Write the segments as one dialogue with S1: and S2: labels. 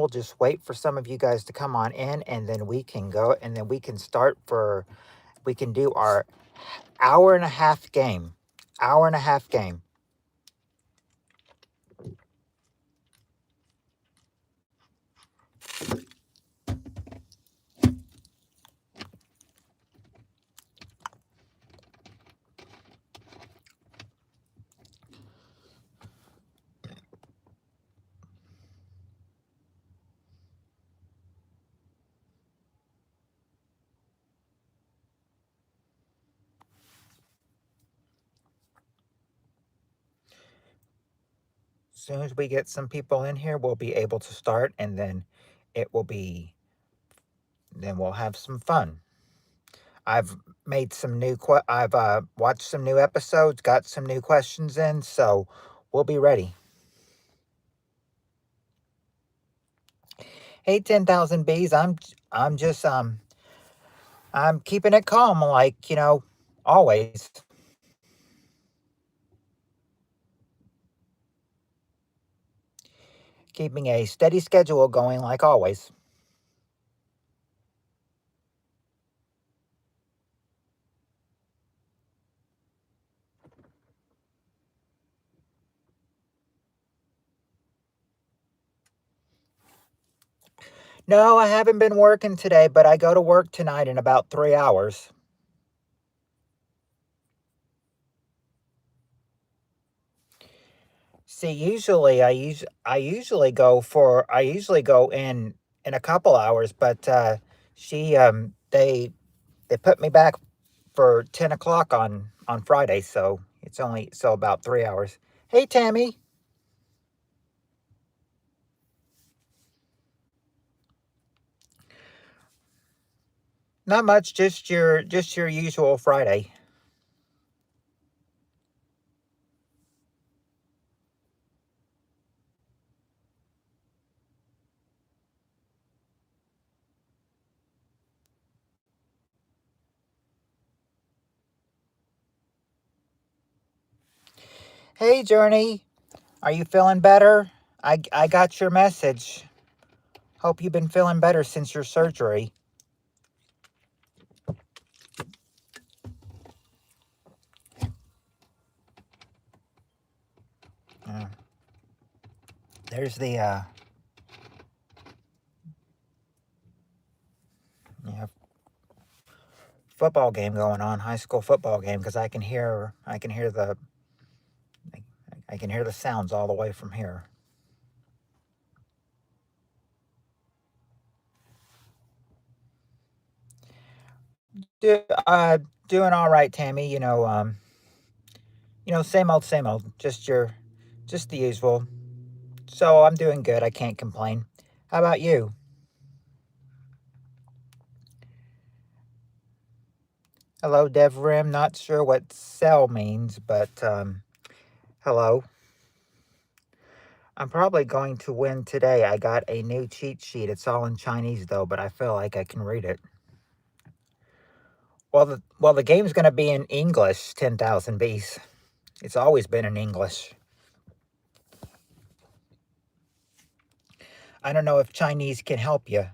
S1: we'll just wait for some of you guys to come on in, and then we can go, and then we can start we can do our hour and a half game. Hour and a half game. As soon as we get some people in here, we'll be able to start, and then it will be, then we'll have some fun. I've made some new, I've watched some new episodes, got some new questions in, so we'll be ready. Hey, 10,000 bees. I'm just I'm keeping it calm, like always. Keeping a steady schedule going, like always. No, I haven't been working today, but I go to work tonight in about 3 hours. See, usually I usually go in a couple hours, but she they put me back for 10 o'clock on Friday, so it's only so about 3 hours. Hey, Tammy. Not much, just your usual Friday. Hey, Journey. Are you feeling better? I got your message. Hope you've been feeling better since your surgery. Uh, there's the yeah, football game going on, high school football game, because I can hear the sounds all the way from here. Doing all right, Tammy. Same old, same old. Just the usual. So I'm doing good. I can't complain. How about you? Hello, Devrim. Not sure what cell means, but hello. I'm probably going to win today. I got a new cheat sheet. It's all in Chinese though, but I feel like I can read it. Well, the game's going to be in English. 10,000 bees. It's always been in English. I don't know if Chinese can help you.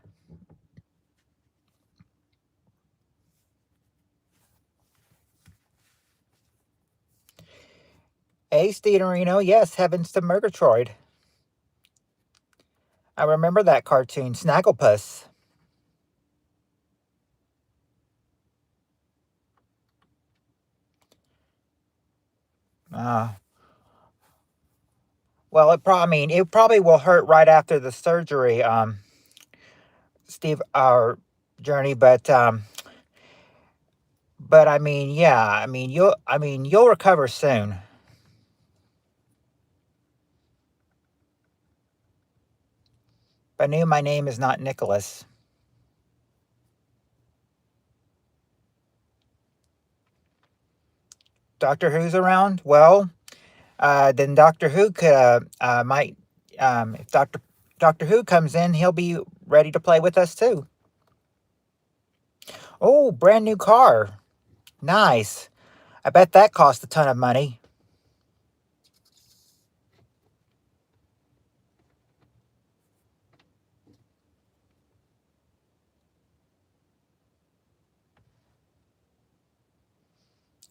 S1: Hey, Steederino. Yes, Heavens to Murgatroyd. I remember that cartoon, Snagglepuss. Uh, well, it probably will hurt right after the surgery, Steve, our Journey, but I mean, yeah, you'll recover soon. But I knew my name is not Nicholas. Doctor Who's around? Well, then Doctor Who could might if Doctor Who comes in, he'll be ready to play with us too. Oh, brand new car. Nice. I bet that cost a ton of money.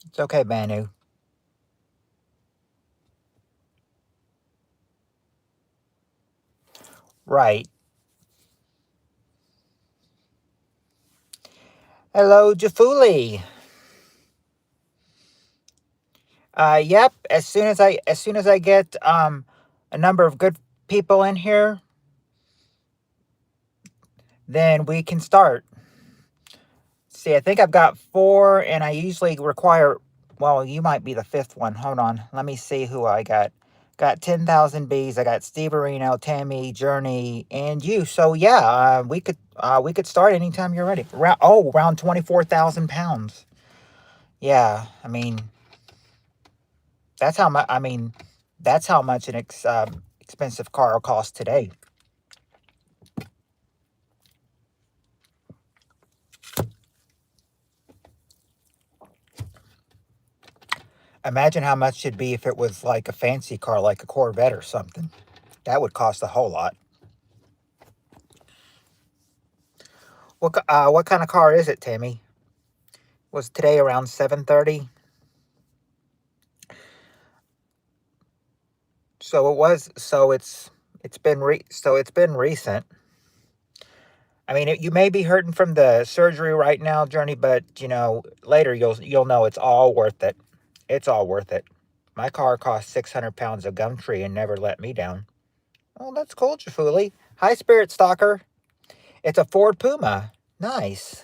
S1: It's okay, Manu. Right. Hello, Jafuli. Yep. As soon as I get a number of good people in here, then we can start. See, I think I've got four, and I usually require. Well, you might be the fifth one. Hold on. Let me see who I got. Got 10,000 bees. I got Steve Areno, Tammy, Journey, and you. So yeah, we could start anytime you're ready. Around 24,000 pounds. Yeah, I mean that's how much. I mean that's how much an expensive car will cost today. Imagine how much it'd be if it was like a fancy car, like a Corvette or something. That would cost a whole lot. What kind of car is it, Tammy? Was today around 7:30? So it was. So it's been recent. I mean, you may be hurting from the surgery right now, Journey, but later you'll know it's all worth it. It's all worth it. My car cost 600 pounds of Gumtree and never let me down. Oh, that's cool, Jafuli. Hi, Spirit Stalker. It's a Ford Puma. Nice.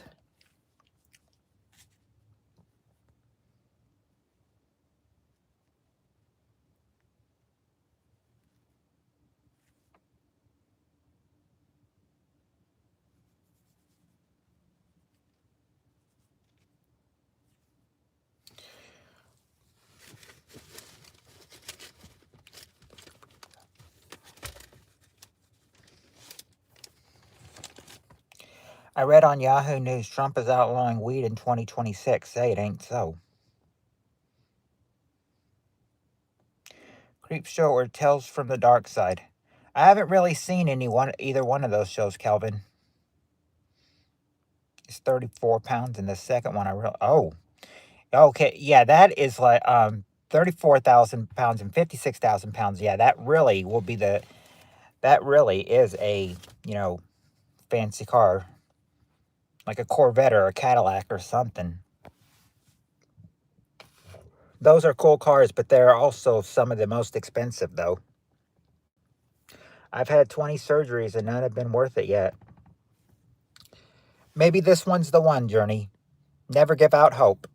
S1: I read on Yahoo News Trump is outlawing weed in 2026. Say it ain't so. Creep Show or Tales from the Dark Side. I haven't really seen either one of those shows, Calvin. It's 34 pounds, and the second one okay, yeah, that is like 34,000 pounds and 56,000 pounds. Yeah, that really is a fancy car, like a Corvette or a Cadillac or something. Those are cool cars, but they're also some of the most expensive, though. I've had 20 surgeries and none have been worth it yet. Maybe this one's the one, Journey. Never give out hope.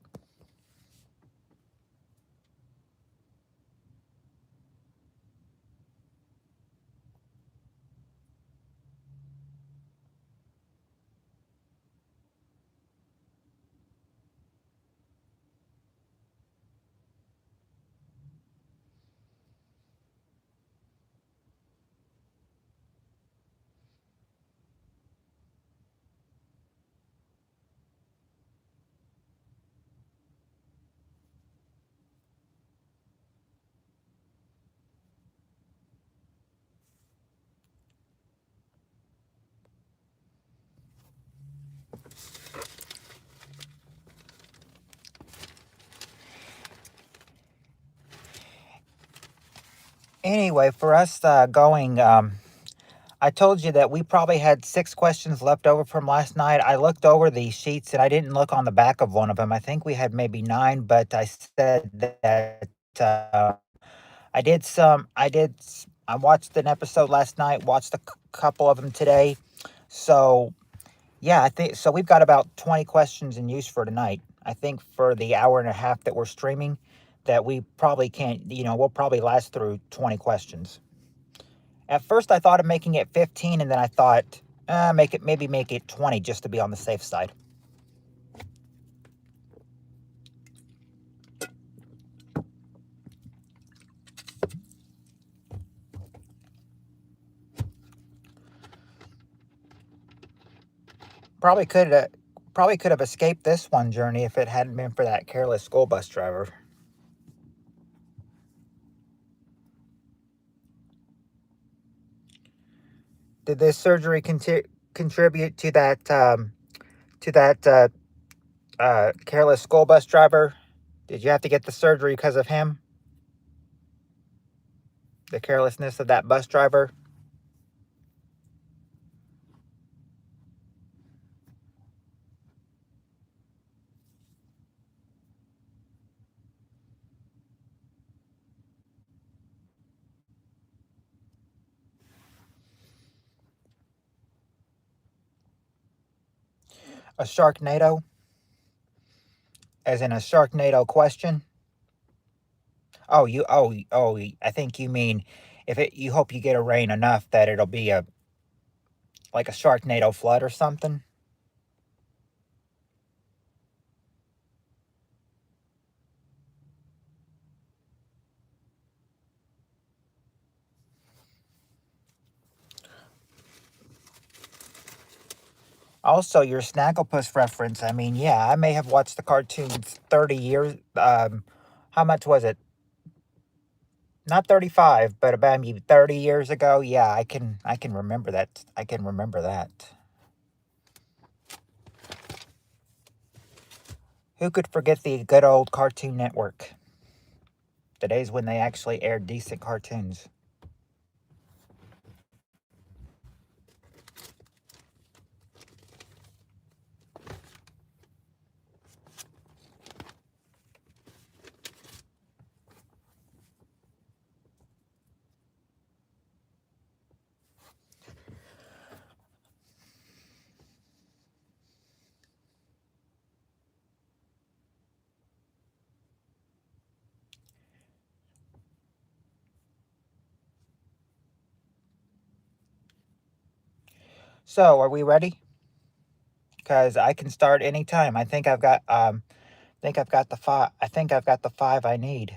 S1: Anyway, for us going, I told you that we probably had 6 questions left over from last night. I looked over the sheets and I didn't look on the back of one of them. I think we had maybe 9, but I said that I did some. I watched an episode last night, watched a couple of them today. So, yeah, I think so. We've got about 20 questions in use for tonight. I think for the hour and a half that we're streaming, that we probably can't, we'll probably last through 20 questions. At first, I thought of making it 15, and then I thought, make it 20 just to be on the safe side. Probably could have escaped this one, Journey, if it hadn't been for that careless school bus driver. Did this surgery contribute to that careless school bus driver? Did you have to get the surgery because of him? The carelessness of that bus driver? A Sharknado? As in a Sharknado question? Oh, I think you mean you hope you get a rain enough that it'll be like a Sharknado flood or something? Also, your Snagglepuss reference, I mean, yeah, I may have watched the cartoons 30 years, how much was it? Not 35, but about maybe 30 years ago. Yeah, I can remember that. I can remember that. Who could forget the good old Cartoon Network? The days when they actually aired decent cartoons. So, are we ready? Because I can start anytime. I think I've got the five. I think I've got the five I need.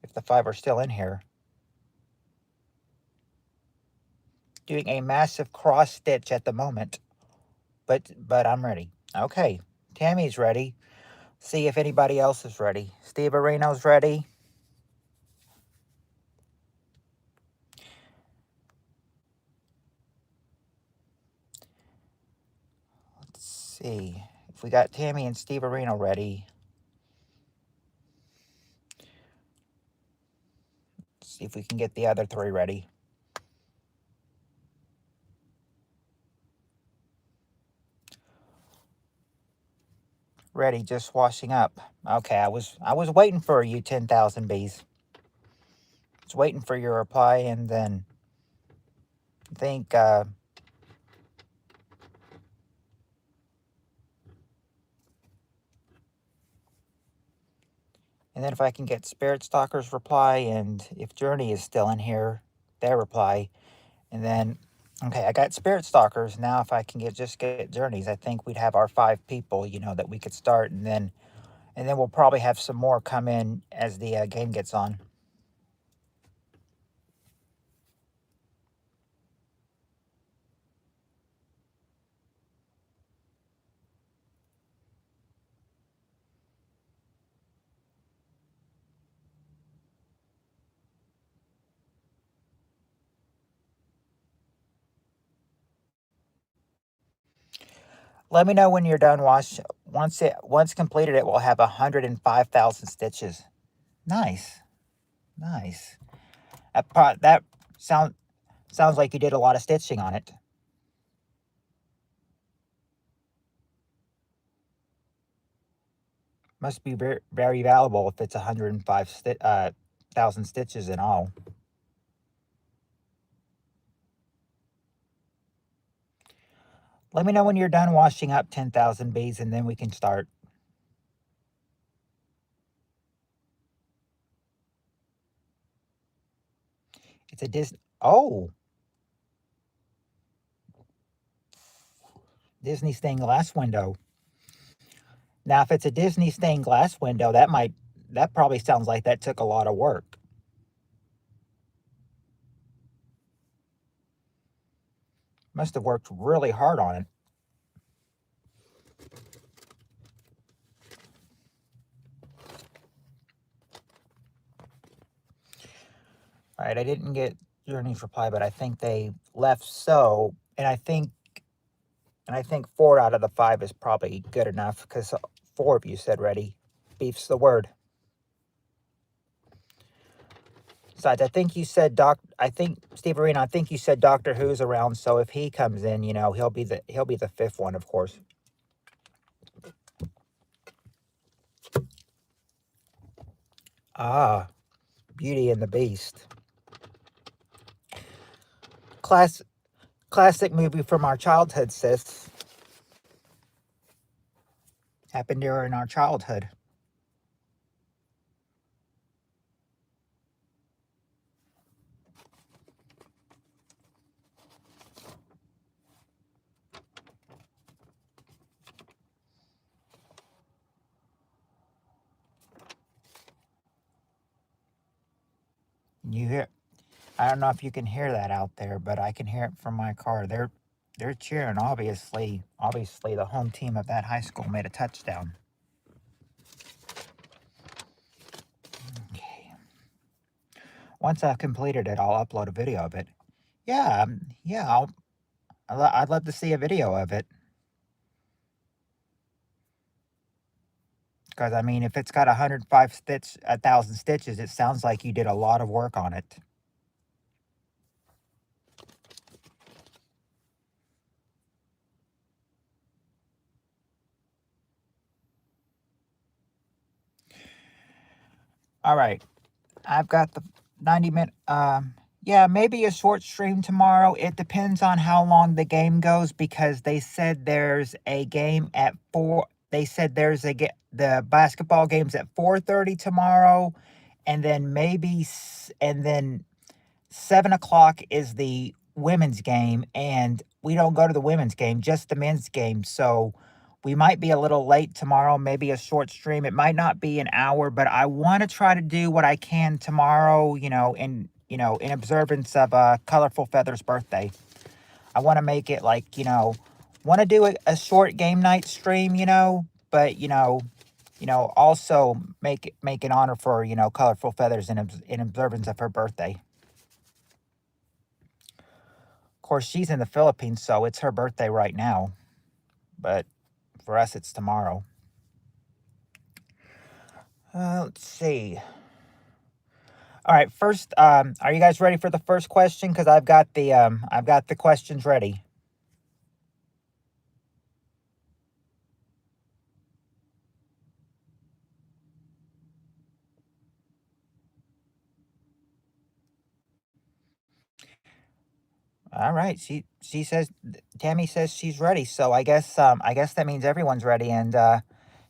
S1: If the five are still in here, doing a massive cross stitch at the moment, but I'm ready. Okay, Tammy's ready. See if anybody else is ready. Steve Areno's ready. Let's see if we got Tammy and Steve Areno ready. Let's see if we can get the other three ready. Ready, just washing up. Okay, I was waiting for you, 10,000 bees. I was waiting for your reply, and then I think and then if I can get Spirit Stalker's reply, and if Journey is still in here, their reply, and then okay, I got Spirit Stalkers. Now if I can get Journeys, I think we'd have our five people, that we could start, and then we'll probably have some more come in as the game gets on. Let me know when you're done wash. Once completed, it will have 105,000 stitches. Nice, nice. That sounds like you did a lot of stitching on it. Must be very, very valuable if it's 105,000 stitches in all. Let me know when you're done washing up 10,000 bees, and then we can start. It's a Disney. Oh, Disney stained glass window. Now, if it's a Disney stained glass window, that probably sounds like that took a lot of work. Must have worked really hard on it. All right, I didn't get Journey's reply, but I think they left so, and I think 4 out of the 5 is probably good enough because 4 of you said ready. Beef's the word. Besides, I think you said I think Steve Arena. I think you said Doctor Who's around. So if he comes in, you know, he'll be the fifth one, of course. Ah, Beauty and the Beast. Classic movie from our childhood, sis. Happened during our childhood. You hear? I don't know if you can hear that out there, but I can hear it from my car. They're cheering. Obviously, the home team of that high school made a touchdown. Okay. Once I've completed it, I'll upload a video of it. Yeah, yeah. I'd love to see a video of it. Because I mean, if it's got 1,000 stitches, it sounds like you did a lot of work on it. All right, I've got the 90-minute. Yeah, maybe a short stream tomorrow. It depends on how long the game goes because they said there's a game at 4. They said there's the basketball game's at 4:30 tomorrow, and then 7 o'clock is the women's game, and we don't go to the women's game, just the men's game. So we might be a little late tomorrow, maybe a short stream. It might not be an hour, but I want to try to do what I can tomorrow, in observance of Colorful Feather's birthday. I want to make it like, want to do a short game night stream, but also make an honor for, Colorful Feathers in observance of her birthday. Of course, she's in the Philippines, so it's her birthday right now. But for us, it's tomorrow. Let's see. All right, first, are you guys ready for the first question? Because I've got the questions ready. All right, she says Tammy says she's ready, so I guess that means everyone's ready. And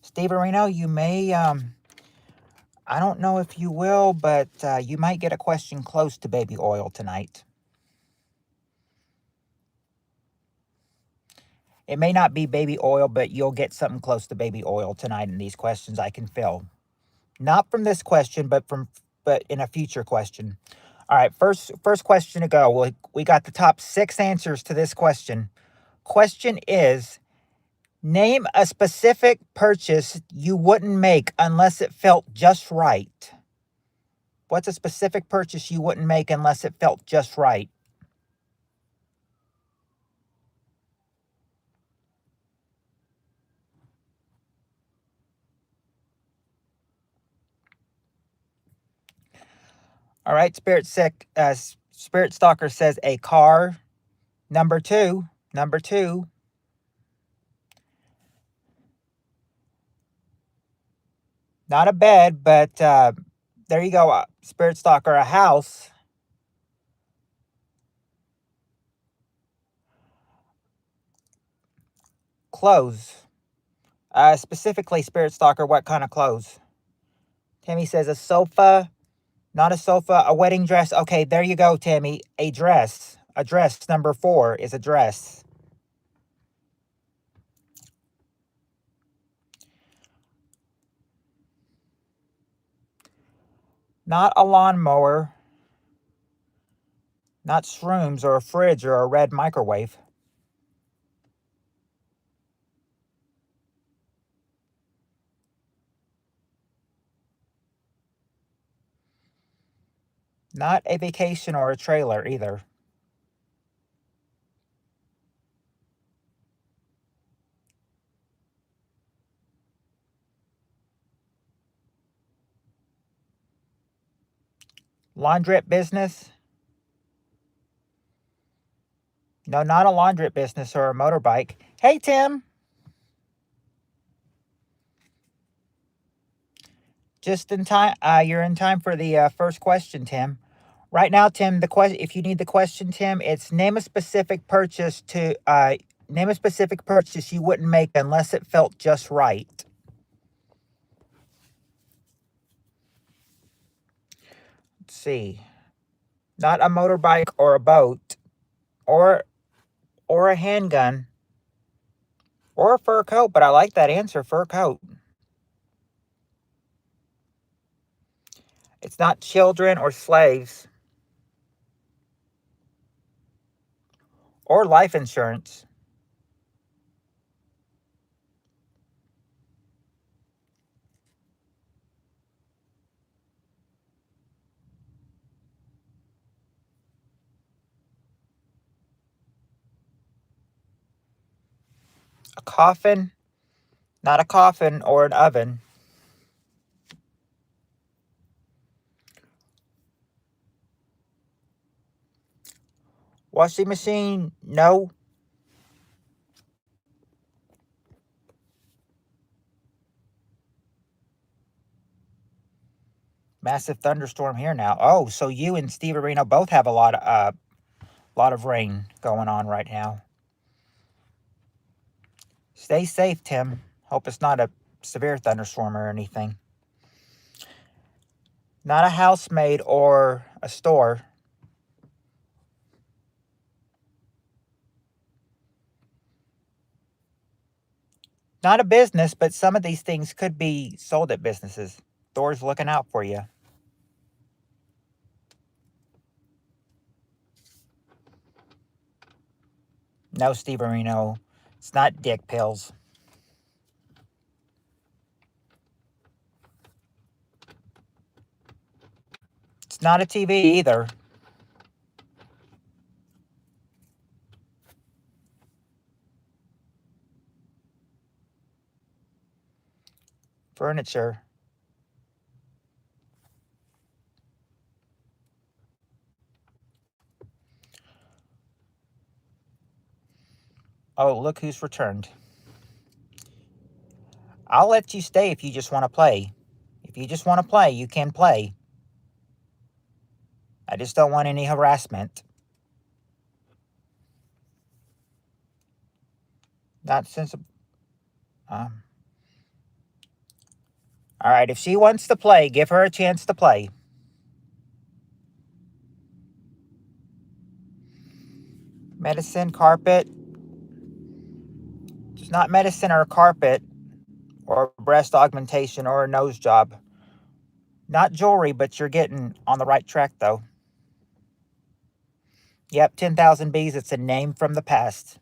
S1: Steve Areno, you may I don't know if you will, but you might get a question close to baby oil tonight. It may not be baby oil, but you'll get something close to baby oil tonight in these questions. I can feel. Not from this question, but in a future question. All right, first question to go. We got the top 6 answers to this question. Question is, name a specific purchase you wouldn't make unless it felt just right. What's a specific purchase you wouldn't make unless it felt just right? All right, Spirit Stalker says a car. Number two. Not a bed, but there you go, Spirit Stalker, a house. Clothes. Specifically, Spirit Stalker, what kind of clothes? Tammy says a sofa. Not a sofa, a wedding dress. Okay, there you go, Tammy. A dress. A dress. Number 4 is a dress. Not a lawnmower. Not shrooms or a fridge or a red microwave. Not a vacation or a trailer either. Laundrette business? No, not a laundrette business or a motorbike. Hey, Tim. Just in time. You're in time for the first question, Tim. Right now, Tim, if you need the question, Tim, it's name a specific purchase you wouldn't make unless it felt just right. Let's see. Not a motorbike or a boat or a handgun or a fur coat, but I like that answer, fur coat. It's not children or slaves or life insurance. A coffin, not a coffin or an oven. Washing machine, no. Massive thunderstorm here now. Oh, so you and Steve Arena both have a lot of rain going on right now. Stay safe, Tim. Hope it's not a severe thunderstorm or anything. Not a housemaid or a store. Not a business, but some of these things could be sold at businesses. Doors looking out for you. No, Steve Arena. It's not dick pills. It's not a TV either. Furniture. Oh, look who's returned. I'll let you stay if you just want to play. If you just want to play, you can play. I just don't want any harassment. Not since. Um, all right, if she wants to play, give her a chance to play. Medicine, carpet. It's not medicine or a carpet or breast augmentation or a nose job. Not jewelry, but you're getting on the right track, though. Yep, 10,000 Bees. It's a name from the past.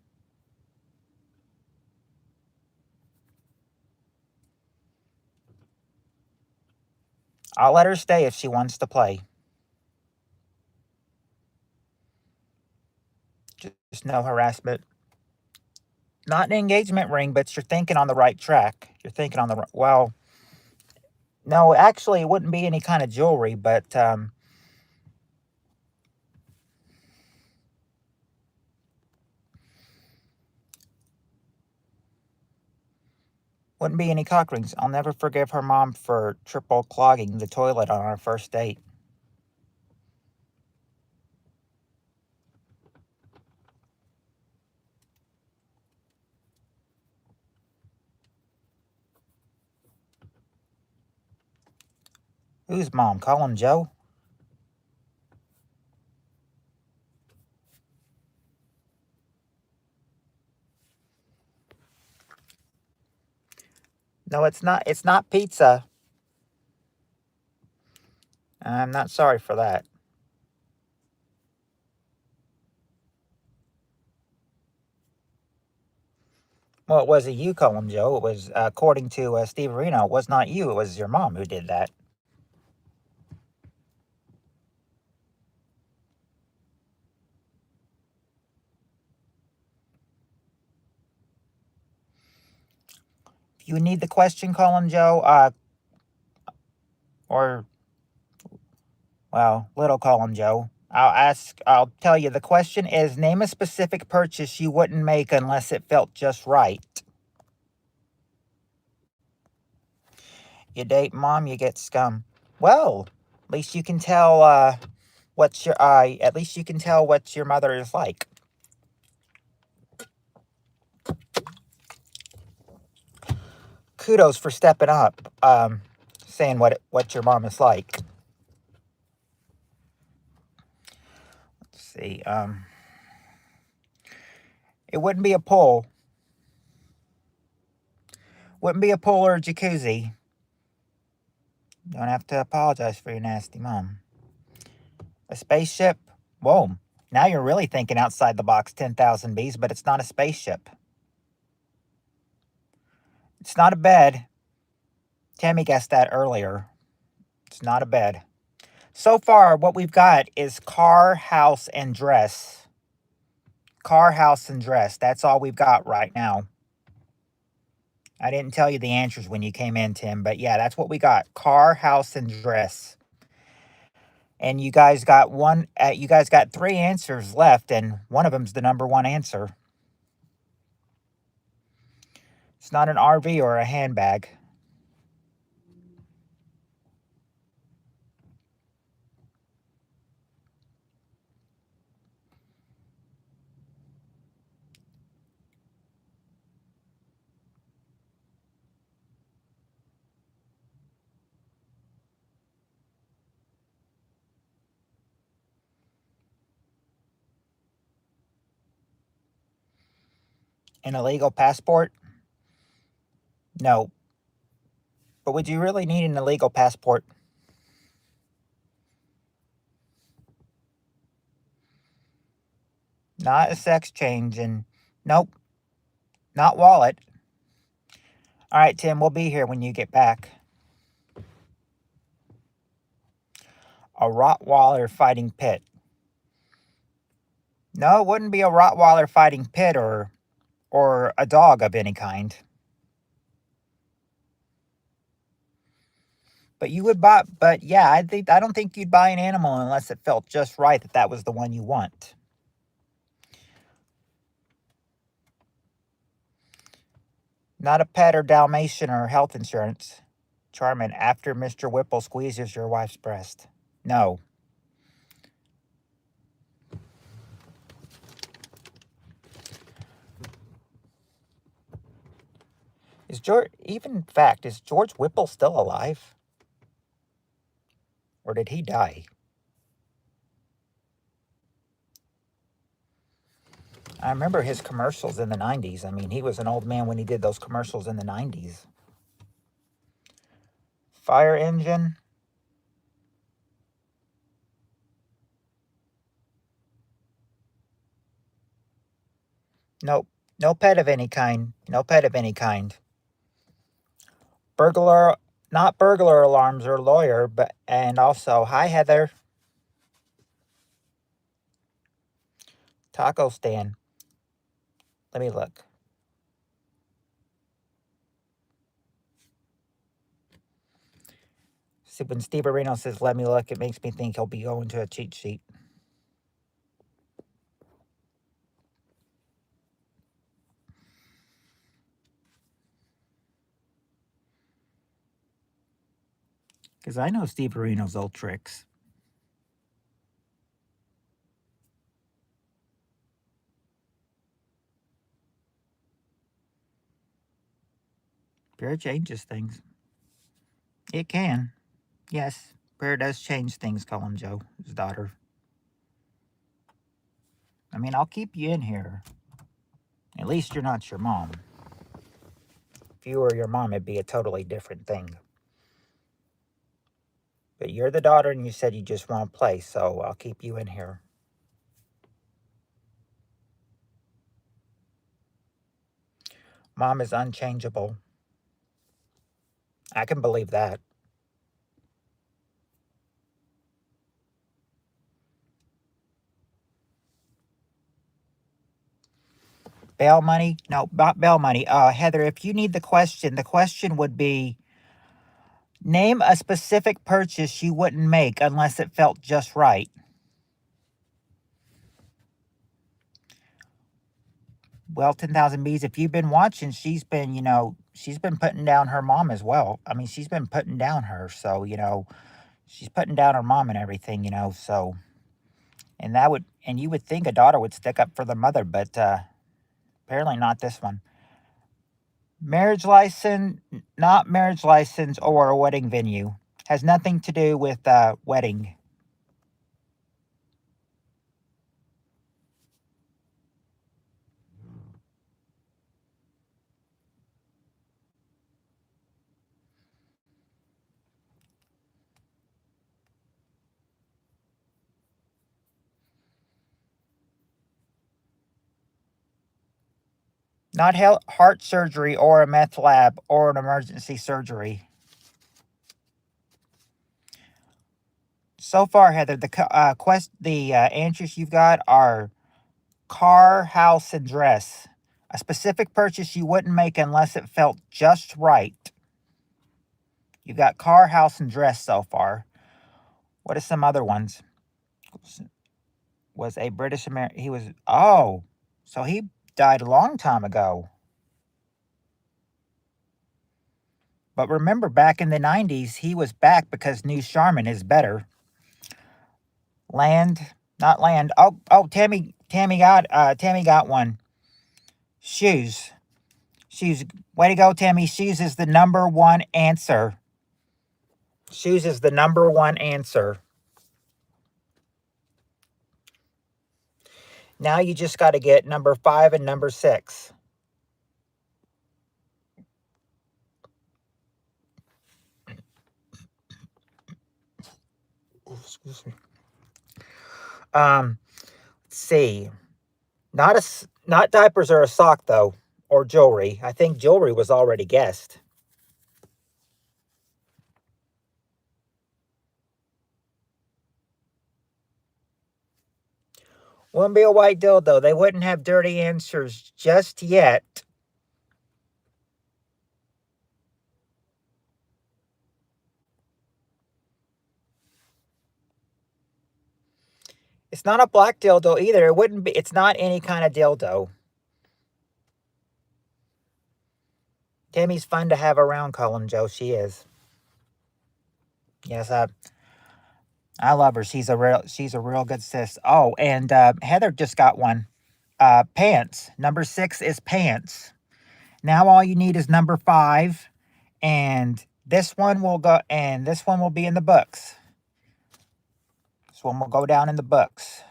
S1: I'll let her stay if she wants to play. Just no harassment. Not an engagement ring, but you're thinking on the right track. You're thinking on the right. Well, no, actually, it wouldn't be any kind of jewelry, but wouldn't be any cock rings. I'll never forgive her mom for triple clogging the toilet on our first date. Whose mom? Call him Joe? No, it's not. It's not pizza. I'm not sorry for that. Well, it wasn't you, call him Joe. It was, according to Steve Reno, it was not you. It was your mom who did that. If you need the question, call him Joe. Or Well, little column, Joe. I'll tell you, the question is, name a specific purchase you wouldn't make unless it felt just right. You date mom, you get scum. Well, at least you can tell, at least you can tell what your mother is like. Kudos for stepping up, saying what your mom is like. Let's see, it wouldn't be a pool. Wouldn't be a pool or a jacuzzi. Don't have to apologize for your nasty mom. A spaceship? Whoa, now you're really thinking outside the box, 10,000 Bs, but it's not a spaceship. It's not a bed. Tammy guessed that earlier. It's not a bed. So far, what we've got is car, house, and dress. Car, house, and dress. That's all we've got right now. I didn't tell you the answers when you came in, Tim, but yeah, that's what we got. Car, house, and dress. And you guys got three answers left, and one of them's the number one answer. It's not an RV or a handbag. An illegal passport? No. But would you really need an illegal passport? Not a sex change, and nope, not wallet. All right, Tim, we'll be here when you get back. A Rottweiler fighting pit. No, it wouldn't be a Rottweiler fighting pit or a dog of any kind. But yeah, I don't think you'd buy an animal unless it felt just right that was the one you want. Not a pet or Dalmatian or health insurance. Charmin, after Mr. Whipple squeezes your wife's breast. No. Is George Whipple still alive? Or did he die? I remember his commercials in the 90s. I mean, he was an old man when he did those commercials in the 90s. Fire engine? Nope. No pet of any kind. No pet of any kind. Not burglar alarms or lawyer, and also, hi Heather. Taco stand. Let me look. See, when Steve Areno says, let me look, it makes me think he'll be going to a cheat sheet. Because I know Steve Areno's old tricks. Prayer changes things. It can. Yes, prayer does change things, Colin Joe, his daughter. I mean, I'll keep you in here. At least you're not your mom. If you were your mom, it'd be a totally different thing. But you're the daughter, and you said you just want to play, so I'll keep you in here. Mom is unchangeable. I can believe that. Bail money? No, not bail money. Heather, if you need the question would be, Name a specific purchase you wouldn't make unless it felt just right. Well, 10,000 Bees, if you've been watching, she's been, she's been putting down her mom as well. I mean, she's been putting down her. So, she's putting down her mom and everything, so, and you would think a daughter would stick up for the mother, but apparently not this one. Marriage license, not marriage license or a wedding venue. Has nothing to do with wedding. Not heart surgery or a meth lab or an emergency surgery. So far, Heather, the answers you've got are car, house, and dress. A specific purchase you wouldn't make unless it felt just right. You've got car, house, and dress so far. What are some other ones? Was a British American. He was, oh, so he died a long time ago. But remember, back in the 90s, he was back because New Charmin is better. Land, not land. Oh, Tammy got one. Shoes. Way to go, Tammy. Shoes is the number one answer. Shoes is the number one answer. Now you just got to get number 5 and number 6. Excuse me. Let's see. Not diapers or a sock though, or jewelry. I think jewelry was already guessed. Wouldn't be a white dildo. They wouldn't have dirty answers just yet. It's not a black dildo either. It wouldn't be. It's not any kind of dildo. Tammy's fun to have around, Colin Joe. She is. Yes, I love her. She's a real good sis. Oh, and Heather just got one. Pants. Number 6 is pants. Now all you need is number 5, and this one will go. And this one will be in the books. This one will go down in the books.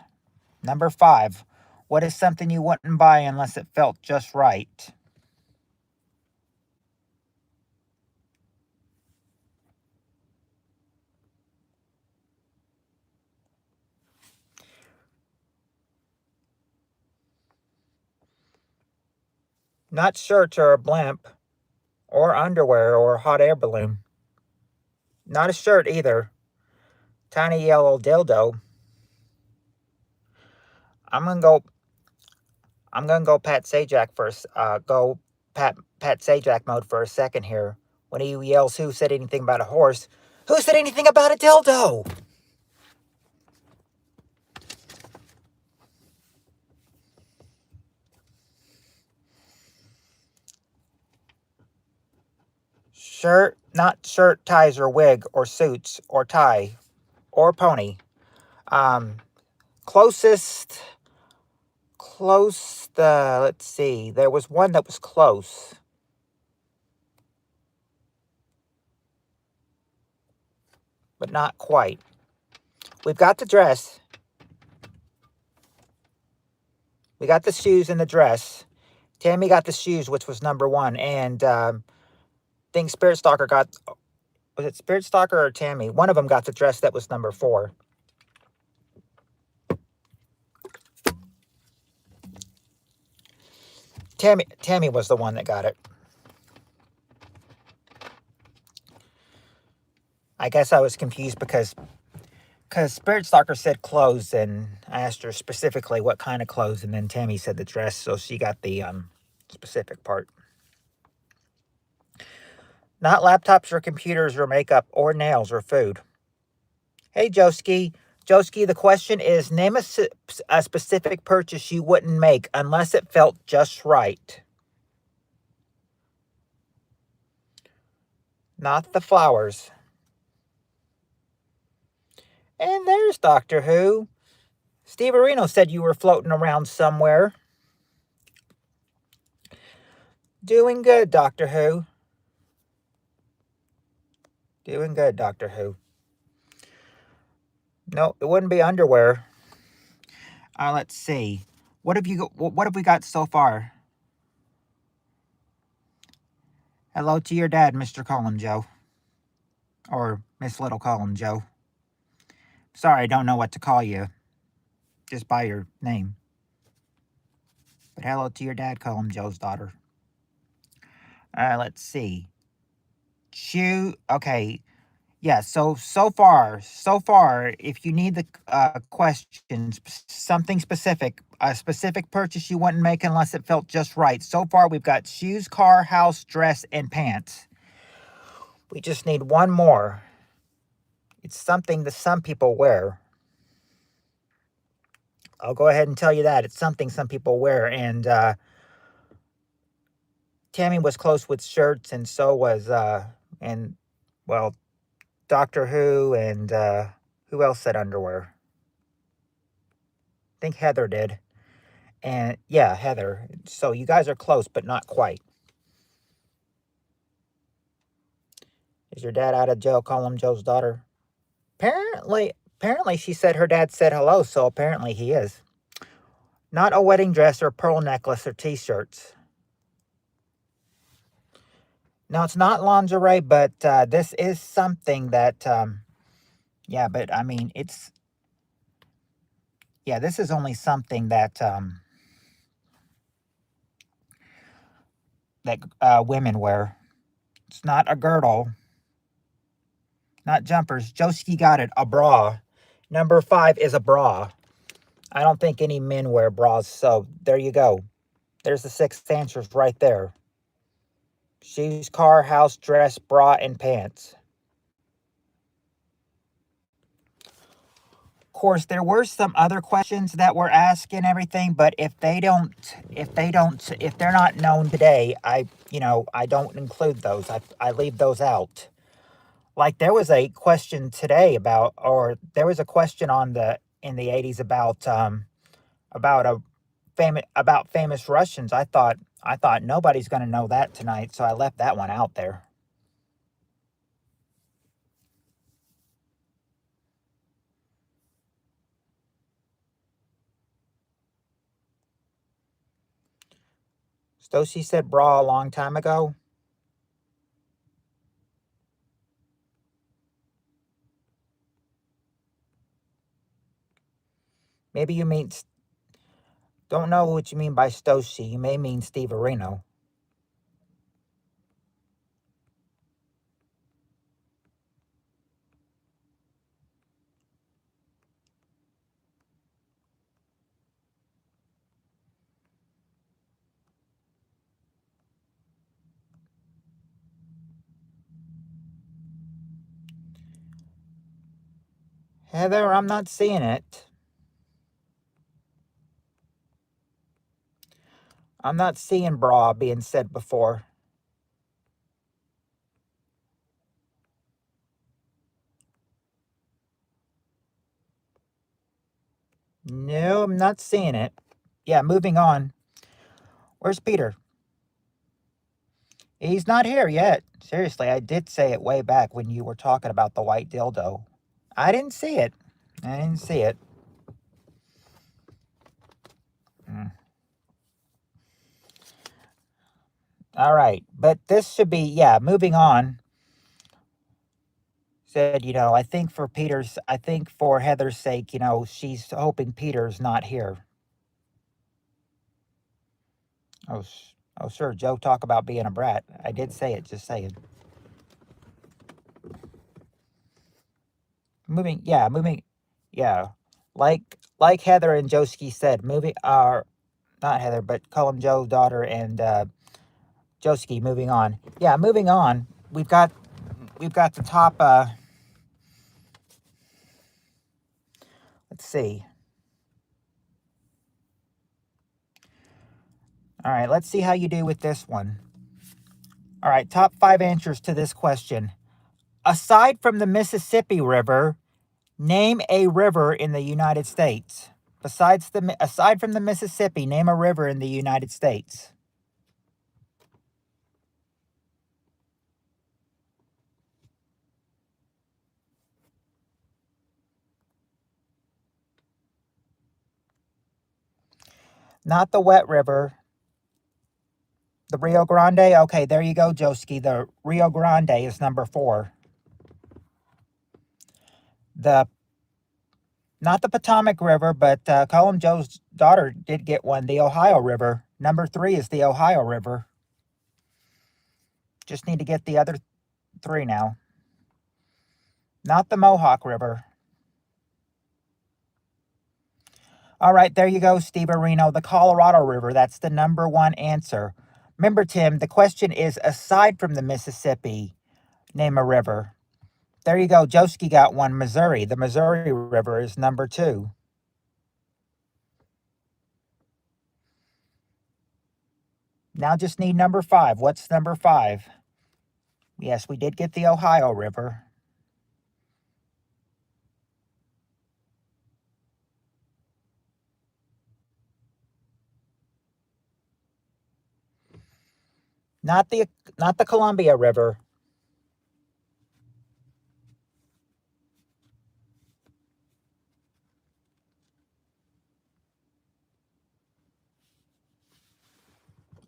S1: Number 5. What is something you wouldn't buy unless it felt just right? Not shirts or a blimp, or underwear or a hot air balloon. Not a shirt either. Tiny yellow dildo. I'm gonna go. I'm gonna go Pat Sajak first. Go Pat Sajak mode for a second here. When he yells, "Who said anything about a horse?" Who said anything about a dildo? Shirt, not shirt, ties, or wig, or suits, or tie, or pony. Closest. Let's see. There was one that was close. But not quite. We've got the dress. We got the shoes and the dress. Tammy got the shoes, which was number 1. And I think Spirit Stalker got... Was it Spirit Stalker or Tammy? One of them got the dress that was number 4. Tammy was the one that got it. I guess I was confused because Spirit Stalker said clothes, and I asked her specifically what kind of clothes, and then Tammy said the dress, so she got the specific part. Not laptops or computers or makeup or nails or food. Hey, Joski. Joski, the question is name a specific purchase you wouldn't make unless it felt just right. Not the flowers. And there's Doctor Who. Steve Areno said you were floating around somewhere. Doing good, Doctor Who. Doing good, Doctor Who. No, it wouldn't be underwear. Let's see. What have we got so far? Hello to your dad, Mr. Colin Joe. Or Miss Little Colin Joe. Sorry, I don't know what to call you. Just by your name. But hello to your dad, Colin Joe's daughter. Let's see. Okay. Yeah, so far, if you need the questions, something specific, a specific purchase you wouldn't make unless it felt just right. So far, we've got shoes, car, house, dress, and pants. We just need one more. It's something that some people wear. I'll go ahead and tell you that. It's something some people wear. And Tammy was close with shirts, and so was, well, Doctor Who, and who else said underwear? I think Heather did. And yeah, Heather. So you guys are close, but not quite. Is your dad out of jail? Call him Joe's daughter. Apparently she said her dad said hello, so apparently he is. Not a wedding dress or pearl necklace or t-shirts. No, it's not lingerie, but this is something that, yeah, but I mean, this is only something that, women wear. It's not a girdle, not jumpers. Joski got it, a bra. Number 5 is a bra. I don't think any men wear bras, so there you go. There's the 6 answers right there. Shoes, car, house, dress, bra, and pants. Of course, there were some other questions that were asked and everything, but if they're not known today, I don't include those. I leave those out. Like there was a question today there was a question in the 80s about famous Russians. I thought nobody's going to know that tonight, so I left that one out there. Stoshi said bra a long time ago. Maybe you mean, don't know what you mean by Stoshi. You may mean Steve Areno. Heather, I'm not seeing it. I'm not seeing bra being said before. No, I'm not seeing it. Yeah, moving on. Where's Peter? He's not here yet. Seriously, I did say it way back when you were talking about the white dildo. I didn't see it. I didn't see it. All right, but this should be, yeah, moving on. Said, I think for Heather's sake, she's hoping Peter's not here. Oh, sure, Joe, talk about being a brat. I did say it, just saying. Moving, yeah. Like Heather and Joski said, not Heather, but call him Joe's daughter and Joski, moving on. Yeah, moving on. we've got the top. Let's see. All right, let's see how you do with this one. All right, top 5 answers to this question. Aside from the Mississippi River, name a river in the United States. Aside from the Mississippi, name a river in the United States. Not the wet river. The Rio Grande? Okay, there you go, Joski. The Rio Grande is number 4. Not the Potomac River, but Colin Joe's daughter did get one. The Ohio River. Number 3 is the Ohio River. Just need to get the other 3 now. Not the Mohawk River. All right, there you go, Steve Areno. The Colorado River. That's the number 1 answer. Remember, Tim, the question is aside from the Mississippi, name a river. There you go. Joski got one. Missouri. The Missouri River is number 2. Now just need number 5. What's number 5? Yes, we did get the Ohio River. Not the Columbia River.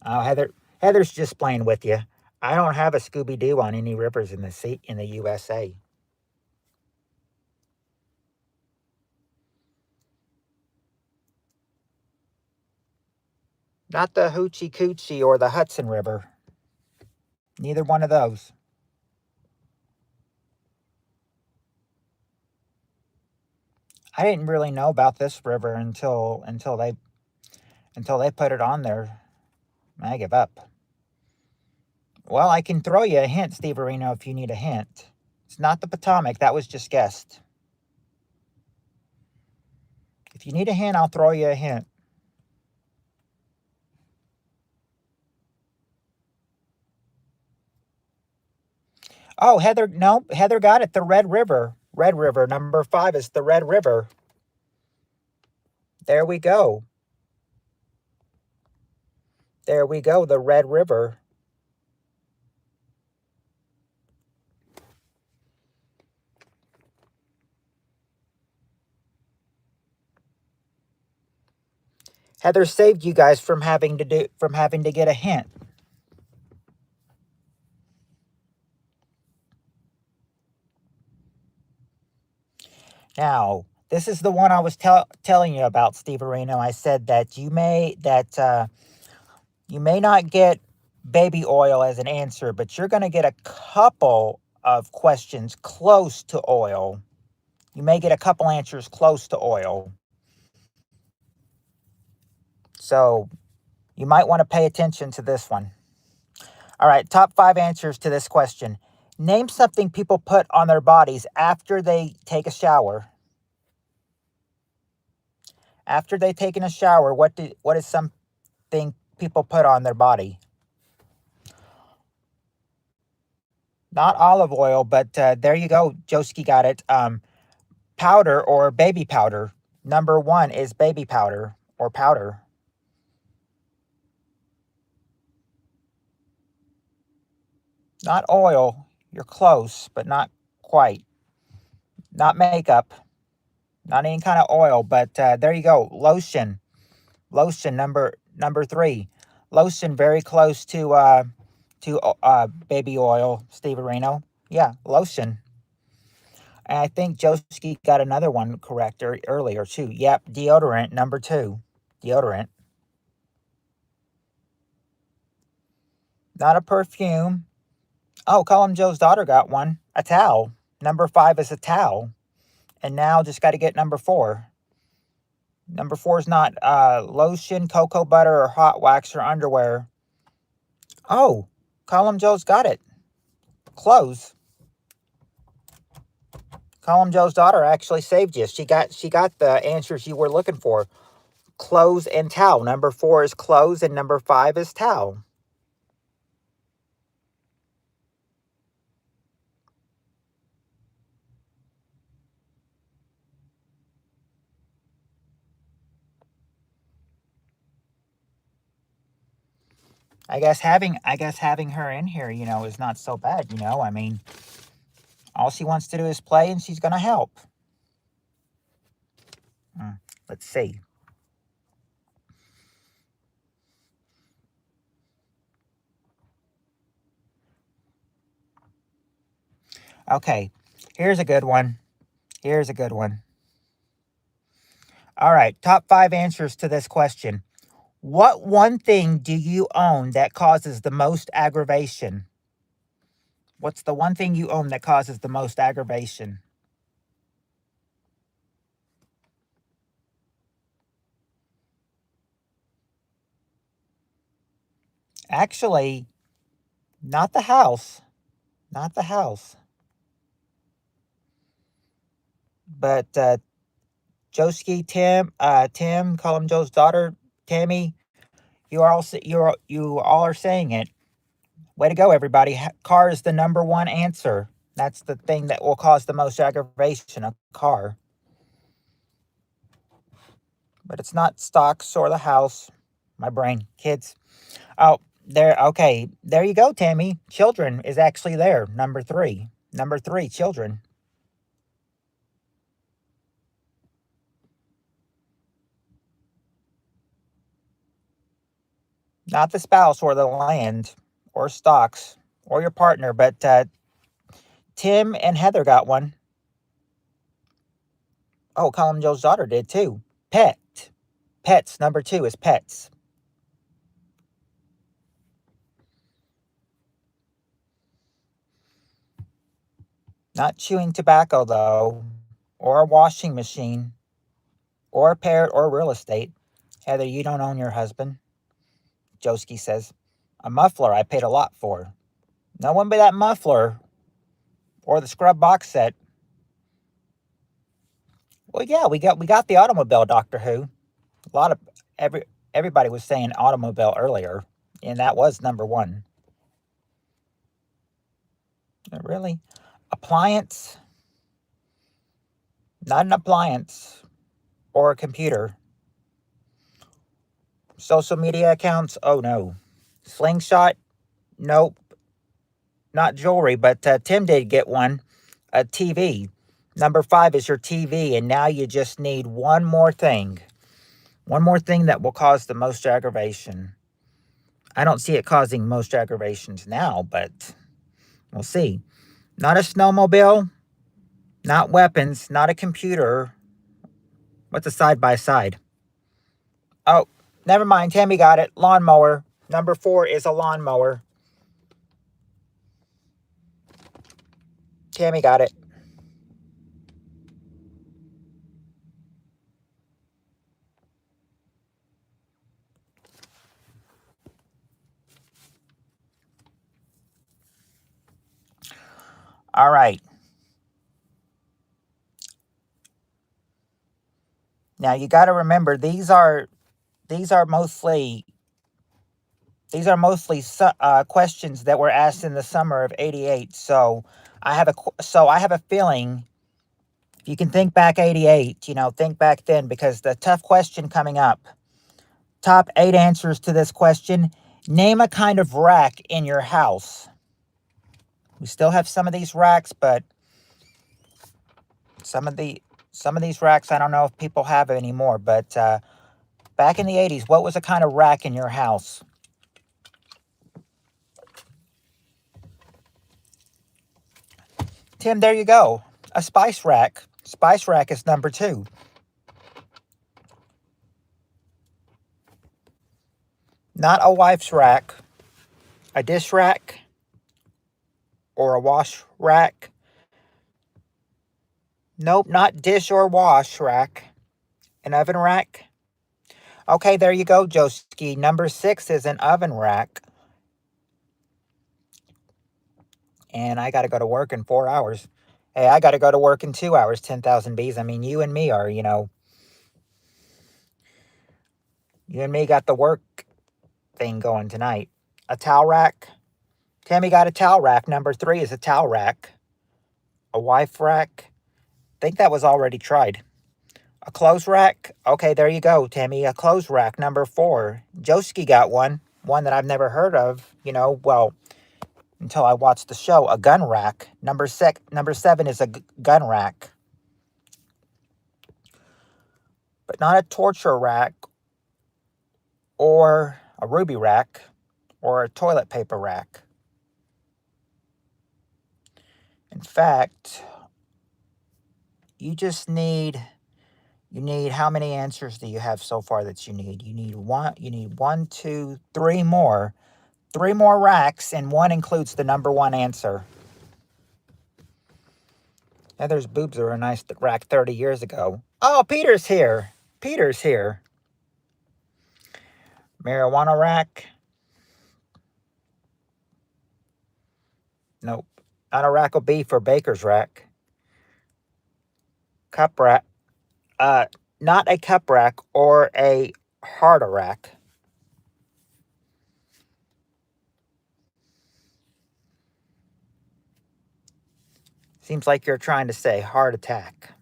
S1: Oh, Heather's just playing with you. I don't have a Scooby-Doo on any rivers in the USA. Not the Hoochie Coochie or the Hudson River. Neither one of those. I didn't really know about this river until they put it on there. I give up. Well, I can throw you a hint, Steve Areno, if you need a hint. It's not the Potomac. That was just guessed. If you need a hint, I'll throw you a hint. Oh, Heather, no, Heather got it. The Red River. Red River. Number 5 is the Red River. There we go. There we go. The Red River. Heather saved you guys from having to get a hint. Now, this is the one I was telling you about, Steve Areno. I said that you may not get baby oil as an answer, but you're going to get a couple of questions close to oil. You may get a couple answers close to oil. So you might want to pay attention to this one. All right, top 5 answers to this question. Name something people put on their bodies after they take a shower. After they've taken a shower, what is something people put on their body? Not olive oil, but there you go. Joski got it. Powder or baby powder. Number 1 is baby powder or powder. Not oil. You're close, but not quite. Not makeup. Not any kind of oil, but there you go. Lotion. Lotion, number 3. Lotion, very close to baby oil, Steve Areno. Yeah, lotion. And I think Joski got another one correct earlier, too. Yep, deodorant, number 2. Deodorant. Not a perfume. Oh, Colin Joe's daughter got one. A towel. Number 5 is a towel. And now just got to get number 4. Number 4 is not lotion, cocoa butter, or hot wax or underwear. Oh, Colin Joe's got it. Clothes. Column Joe's daughter actually saved you. She got the answers you were looking for. Clothes and towel. Number 4 is clothes and number 5 is towel. I guess having her in here, is not so bad, I mean, all she wants to do is play and she's going to help. Let's see. Okay, here's a good one. All right, top 5 answers to this question. What one thing do you own that causes the most aggravation? What's the one thing you own that causes the most aggravation? Actually, not the house. Not the house. But Joski, Tim, call him Joe's daughter, Tammy, you all are saying it. Way to go, everybody. Car is the number 1 answer. That's the thing that will cause the most aggravation, a car. But it's not stocks or the house. My brain. Kids. Oh, there. Okay. There you go, Tammy. Children is actually there. Number 3. Number 3, children. Not the spouse or the land or stocks or your partner, but Tim and Heather got one. Oh, Colin Joe's daughter did too. Pet. Pets. Number 2 is pets. Not chewing tobacco, though, or a washing machine, or a parrot, or real estate. Heather, you don't own your husband. Joski says, a muffler I paid a lot for. No one but that muffler, or the scrub box set. Well, yeah, we got the automobile, Doctor Who. A lot of everybody was saying automobile earlier, and that was number 1. Really? Appliance? Not an appliance or a computer. Social media accounts? Oh no. Slingshot? Nope. Not jewelry, but Tim did get one. A TV. Number 5 is your TV, and now you just need one more thing. One more thing that will cause the most aggravation. I don't see it causing most aggravations now, but we'll see. Not a snowmobile, not weapons, not a computer. What's a side-by-side? Oh, never mind. Tammy got it. Lawnmower. Number 4 is a lawnmower. Tammy got it. All right. Now you got to remember these are mostly questions that were asked in the summer of '88. So I have a feeling if you can think back '88, think back then, because the tough question coming up. Top 8 answers to this question. Name a kind of rack in your house. We still have some of these racks, but some of these racks I don't know if people have anymore. But back in the '80s, what was a kind of rack in your house? Tim, there you go. A spice rack. Spice rack is number 2. Not a wife's rack. A dish rack. Or a wash rack. Nope, not dish or wash rack. An oven rack. Okay, there you go, Joski. Number 6 is an oven rack. And I got to go to work in 4 hours. Hey, I got to go to work in 2 hours, 10,000 bees. I mean, you and me are, you and me got the work thing going tonight. A towel rack. Tammy got a towel rack. Number 3 is a towel rack. A wife rack. I think that was already tried. A clothes rack. Okay, there you go, Tammy. A clothes rack. Number 4. Joski got one. One that I've never heard of. Well, until I watched the show. A gun rack. Number 7 is a gun rack. But not a torture rack or a ruby rack or a toilet paper rack. In fact, you need how many answers do you have so far that you need? You need one, two, three more. 3 more racks, and one includes the number 1 answer. Heather's boobs are a nice rack 30 years ago. Oh, Peter's here. Peter's here. Marijuana rack. Nope. Not a rack of beef or baker's rack. Cup rack. Not a cup rack or a heart rack. Seems like you're trying to say heart attack.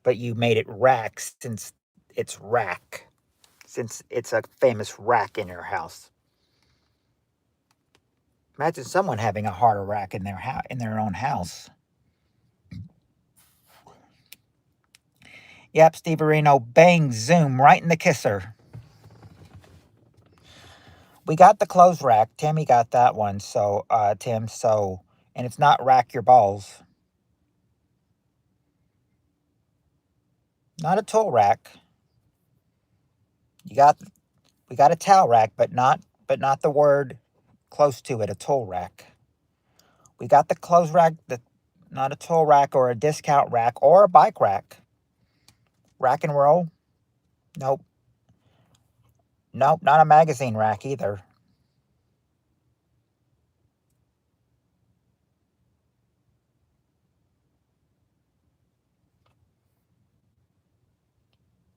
S1: But you made it rack since it's rack. Since it's a famous rack in your house. Imagine someone having a heart rack in their own house. Yep, Steve Areno, bang, zoom, right in the kisser. We got the clothes rack. Tammy got that one. So, Tim, and it's not rack your balls. Not a tool rack. We got a towel rack, but not the word close to it, a tool rack. We got the clothes rack, not a tool rack or a discount rack or a bike rack. Rack and roll? Nope. Nope, not a magazine rack either.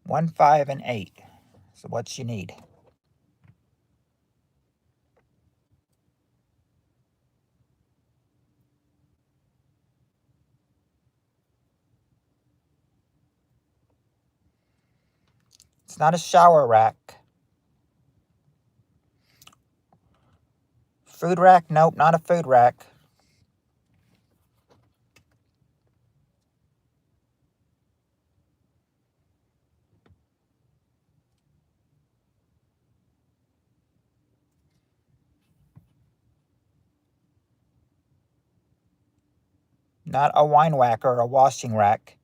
S1: One, 5, and 8. So what you need? It's not a shower rack. Food rack? Nope, not a food rack. Not a wine rack or a washing rack.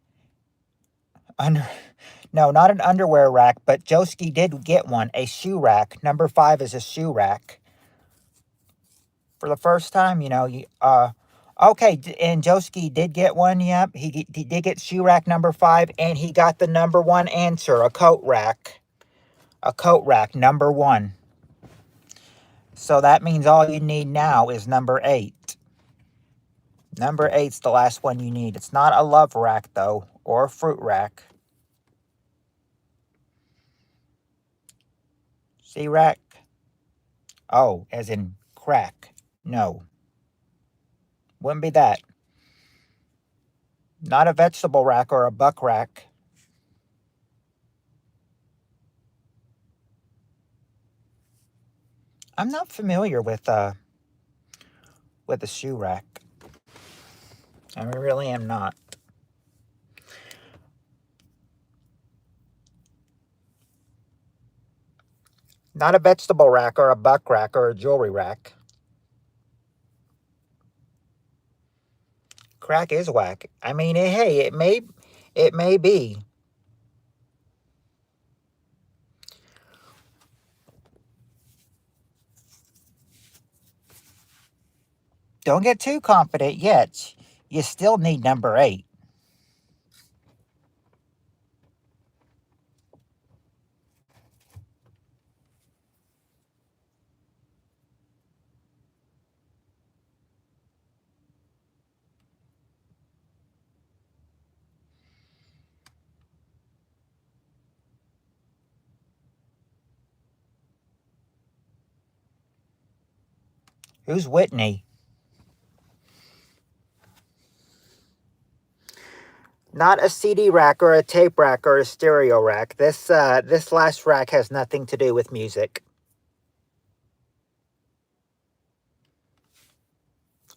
S1: No, not an underwear rack, but Joski did get one. A shoe rack. Number 5 is a shoe rack. For the first time, okay, and Joski did get one, yep. He did get shoe rack number 5, and he got the number 1 answer, a coat rack. A coat rack, number 1. So that means all you need now is number 8. Number 8's the last one you need. It's not a love rack, though, or a fruit rack. C rack? Oh, as in crack. No. Wouldn't be that. Not a vegetable rack or a buck rack. I'm not familiar with a shoe rack. I really am not. Not a vegetable rack or a buck rack or a jewelry rack. Crack is whack. I mean, hey, it may be. Don't get too confident yet. You still need number 8. Who's Whitney? Not a CD rack or a tape rack or a stereo rack. This last rack has nothing to do with music.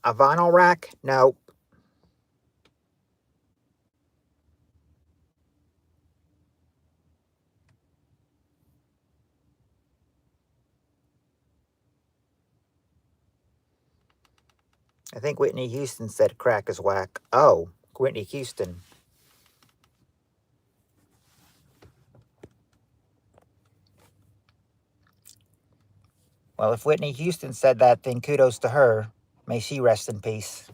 S1: A vinyl rack? Nope. I think Whitney Houston said crack is whack. Oh, Whitney Houston. Well, if Whitney Houston said that, then kudos to her. May she rest in peace.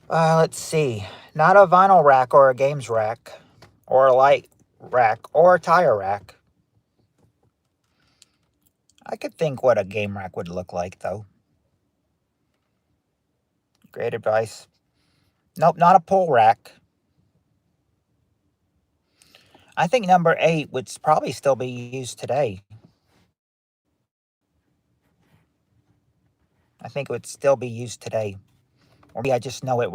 S1: Let's see. Not a vinyl rack or a games rack, or a light rack, or a tire rack. I could think what a game rack would look like, though. Great advice. Nope, not a pull rack. I think number 8 would probably still be used today. I think it would still be used today. Or maybe I just know it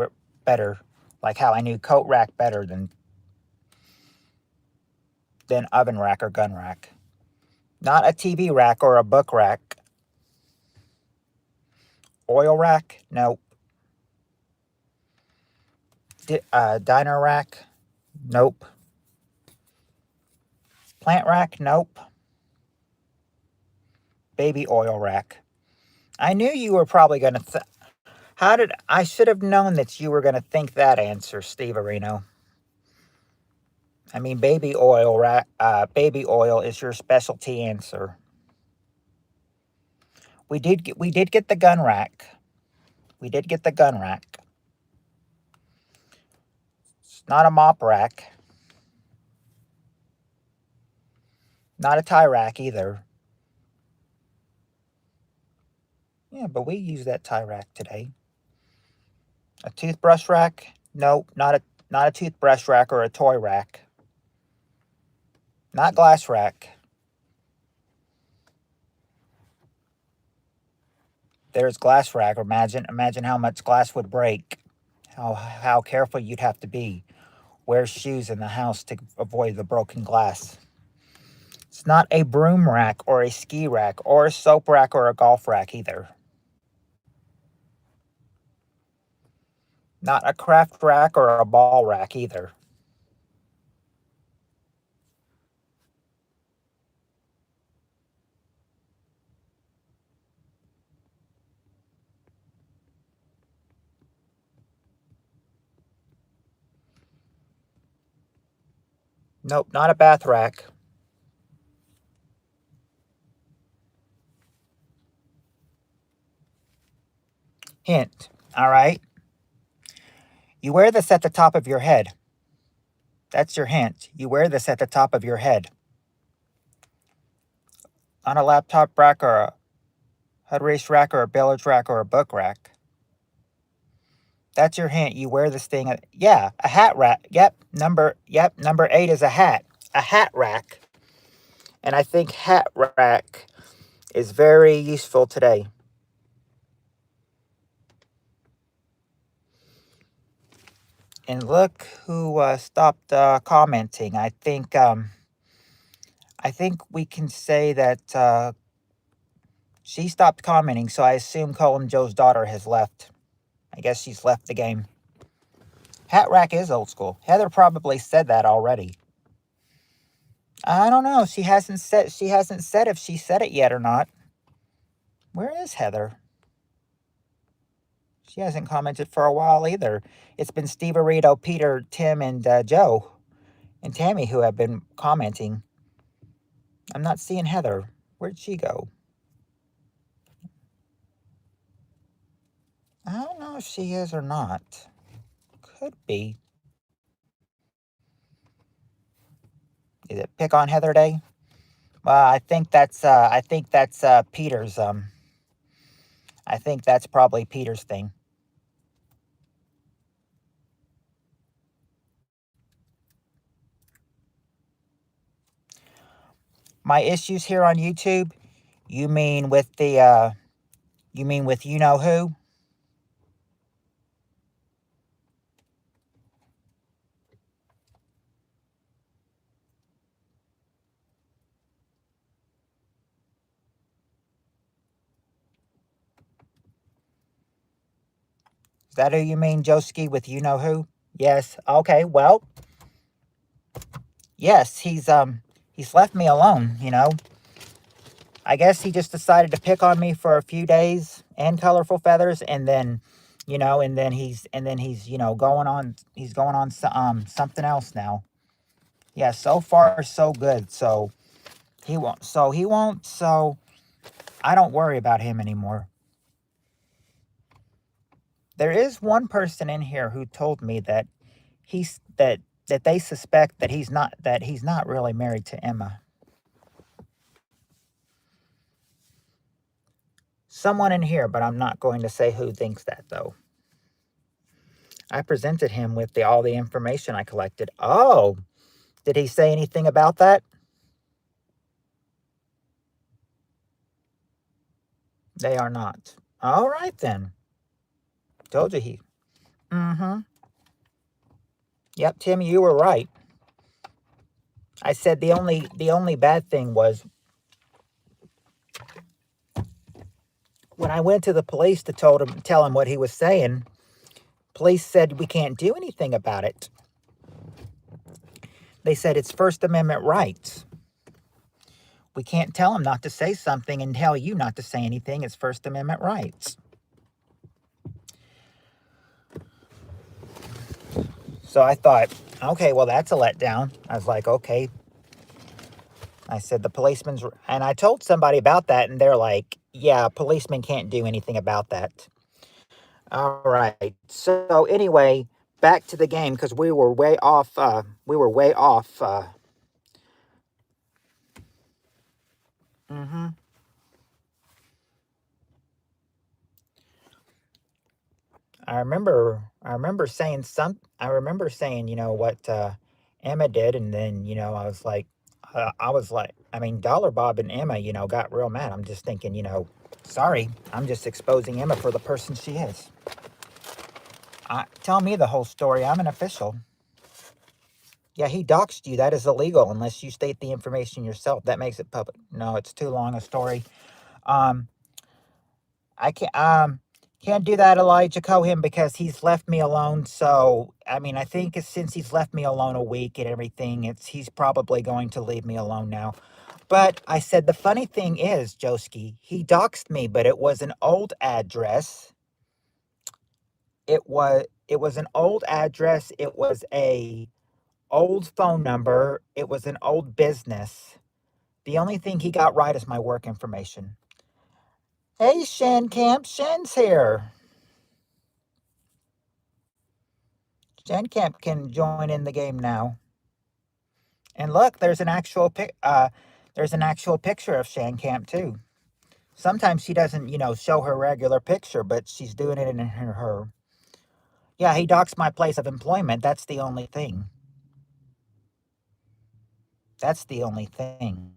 S1: better. Like how I knew coat rack better than oven rack or gun rack. Not a TV rack or a book rack. Oil rack? Nope. Diner rack? Nope. Plant rack? Nope. Baby oil rack. I knew you were probably going to... I should have known that you were going to think that answer, Steve Areno. I mean, baby oil is your specialty answer. We did get the gun rack. We did get the gun rack. It's not a mop rack. Not a tie rack either. Yeah, but we use that tie rack today. A toothbrush rack? Nope, not a toothbrush rack or a toy rack. Not glass rack. There's glass rack. Imagine how much glass would break. How careful you'd have to be. Wear shoes in the house to avoid the broken glass. It's not a broom rack or a ski rack or a soap rack or a golf rack either. Not a craft rack or a ball rack either. Nope, not a bath rack. Hint, all right? You wear this at the top of your head. That's your hint. You wear this at the top of your head. On a laptop rack or a hood race rack or a billiards rack or a book rack. That's your hint. You wear this thing. Yeah, a hat rack. Yep, number 8 is a hat. A hat rack. And I think hat rack is very useful today. And look who stopped commenting. I think we can say that she stopped commenting, so I assume Colin Joe's daughter has left. I guess she's left the game. Hat rack is old school. Heather probably said that already. I don't know. She hasn't said if she said it yet or not. Where is Heather? She hasn't commented for a while either. It's been Steve Arito, Peter, Tim, and Joe and Tammy who have been commenting. I'm not seeing Heather. Where'd she go? I don't know if she is or not. Could be. Is it Pick on Heather Day? Well, I think that's Peter's. I think that's probably Peter's thing. My issues here on YouTube? You mean with the You mean with you know who? Is that who you mean, Joski, with you know who? Yes. Okay. Well, yes. He's left me alone. I guess he just decided to pick on me for a few days and colorful feathers, and then, going on. He's going on something else now. Yeah. So far, so good. So he won't. So he won't. So I don't worry about him anymore. There is one person in here who told me that he's that they suspect that he's not really married to Emma. Someone in here, but I'm not going to say who thinks that though. I presented him with all the information I collected. Oh, did he say anything about that? They are not. All right then. Told you he. Mm-hmm. Yep, Tim, you were right. I said the only bad thing was when I went to the police to tell him what he was saying. Police said we can't do anything about it. They said it's First Amendment rights. We can't tell him not to say something and tell you not to say anything. It's First Amendment rights. So I thought, okay, well, that's a letdown. I was like, okay. I said, the policeman's. And I told somebody about that, and they're like, yeah, policemen can't do anything about that. All right. So anyway, back to the game because we were way off. We were way off. Mm-hmm. I remember saying, what Emma did, and then, I mean, Dollar Bob and Emma, got real mad. I'm just thinking, sorry, I'm just exposing Emma for the person she is. Tell me the whole story. I'm an official. Yeah, he doxed you. That is illegal unless you state the information yourself. That makes it public. No, it's too long a story. Um, I can't do that, Elijah Cohen, because he's left me alone. So I mean, I think since he's left me alone a week and everything, he's probably going to leave me alone now. But I said the funny thing is, Joski, he doxed me, but it was an old address. It was an old address. It was a old phone number. It was an old business. The only thing he got right is my work information. Hey, Shan Camp, Shan's here. Shan Camp can join in the game now. And look, there's an actual picture of Shan Camp too. Sometimes she doesn't, show her regular picture, but she's doing it in her. Yeah, he docks my place of employment. That's the only thing. That's the only thing.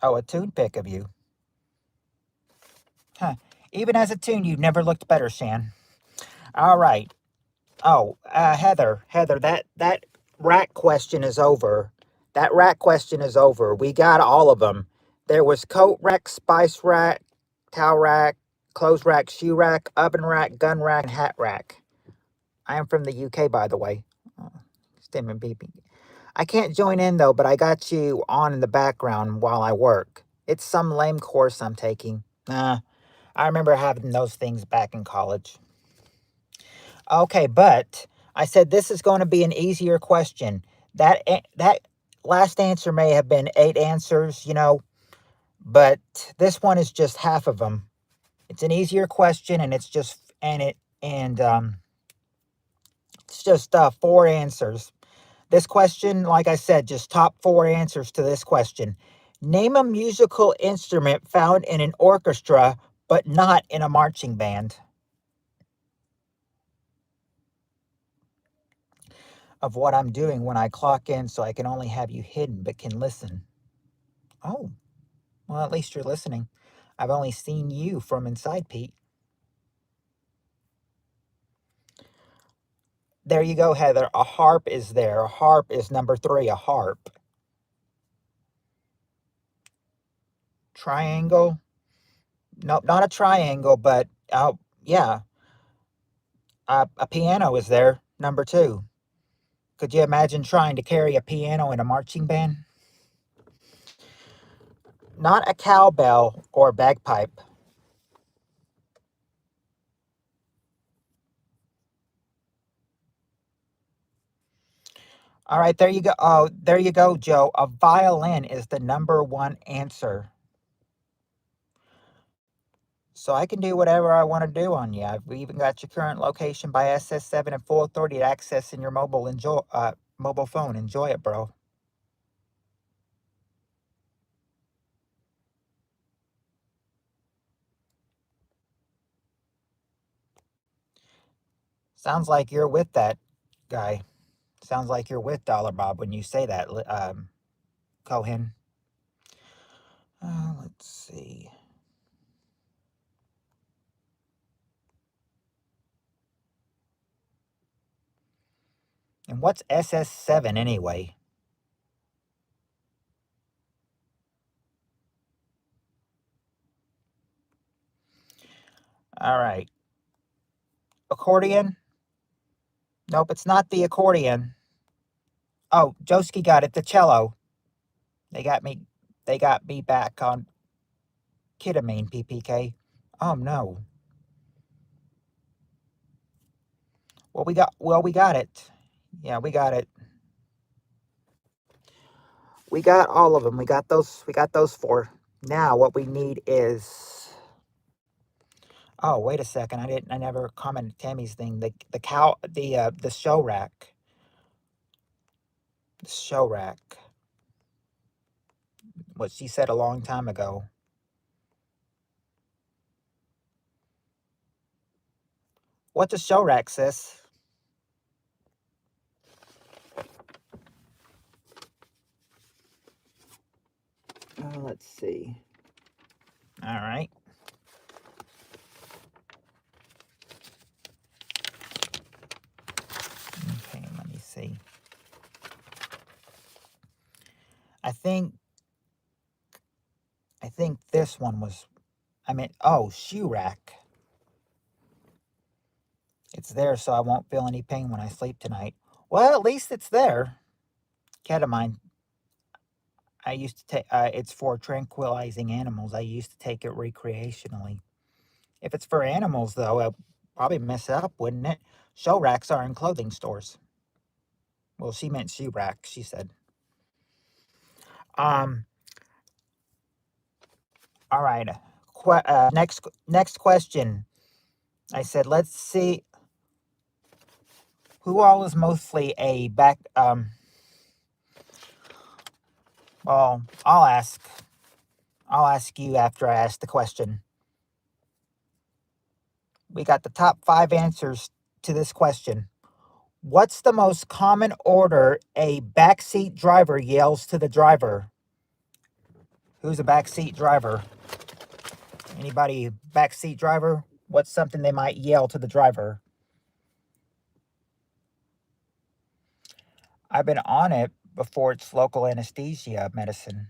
S1: Oh, a tune pic of you. Huh. Even as a tune, you've never looked better, Shan. All right. Oh, Heather, that rack question is over. That rack question is over. We got all of them. There was coat rack, spice rack, towel rack, clothes rack, shoe rack, oven rack, gun rack, and hat rack. I am from the UK, by the way. Oh, Stim and beeping. I can't join in though, but I got you on in the background while I work. It's some lame course I'm taking. I remember having those things back in college. Okay, but I said this is going to be an easier question. That last answer may have been 8 answers, but this one is just half of them. It's an easier question, and it's just 4 answers. This question, like I said, just top 4 answers to this question. Name a musical instrument found in an orchestra, but not in a marching band. of what I'm doing when I clock in, so I can only have you hidden but can listen. Oh, well, at least you're listening. I've only seen you from inside, Pete. There you go, Heather. A harp is there. A harp is number 3, a harp. Triangle? Nope, not a triangle, but yeah, a piano is there, number 2. Could you imagine trying to carry a piano in a marching band? Not a cowbell or bagpipe. All right, there you go. Oh, there you go, Joe. A violin is the number 1 answer. So I can do whatever I want to do on you. I've even got your current location by SS7 and full authority to access in your mobile phone. Enjoy it, bro. Sounds like you're with that guy. Sounds like you're with Dollar Bob when you say that, Cohen. Let's see. And what's SS7 anyway? All right. Accordion? Nope, it's not the accordion. Oh, Joski got it. The cello. They got me. They got me back on ketamine, PPK. Oh no. We got it. Yeah, we got it. We got all of them. We got those 4. Now what we need is, oh, wait a second. I never commented Tammy's thing. The show rack. The show rack. What she said a long time ago. What's a show rack, sis? Let's see. All right. Okay, let me see. I think this one was, shoe rack. It's there so I won't feel any pain when I sleep tonight. Well, at least it's there. Ketamine. I used to take, it's for tranquilizing animals. I used to take it recreationally. If it's for animals, though, I'll probably mess it up, wouldn't it? Show racks are in clothing stores. Well, she meant shoe rack, she said. Um, all right. Next question. I said, let's see who all is mostly a back. Well, I'll ask you after I ask the question. We got the top 5 answers to this question. What's the most common order a backseat driver yells to the driver? Who's a backseat driver? Anybody backseat driver? What's something they might yell to the driver? I've been on it before. It's local anesthesia medicine.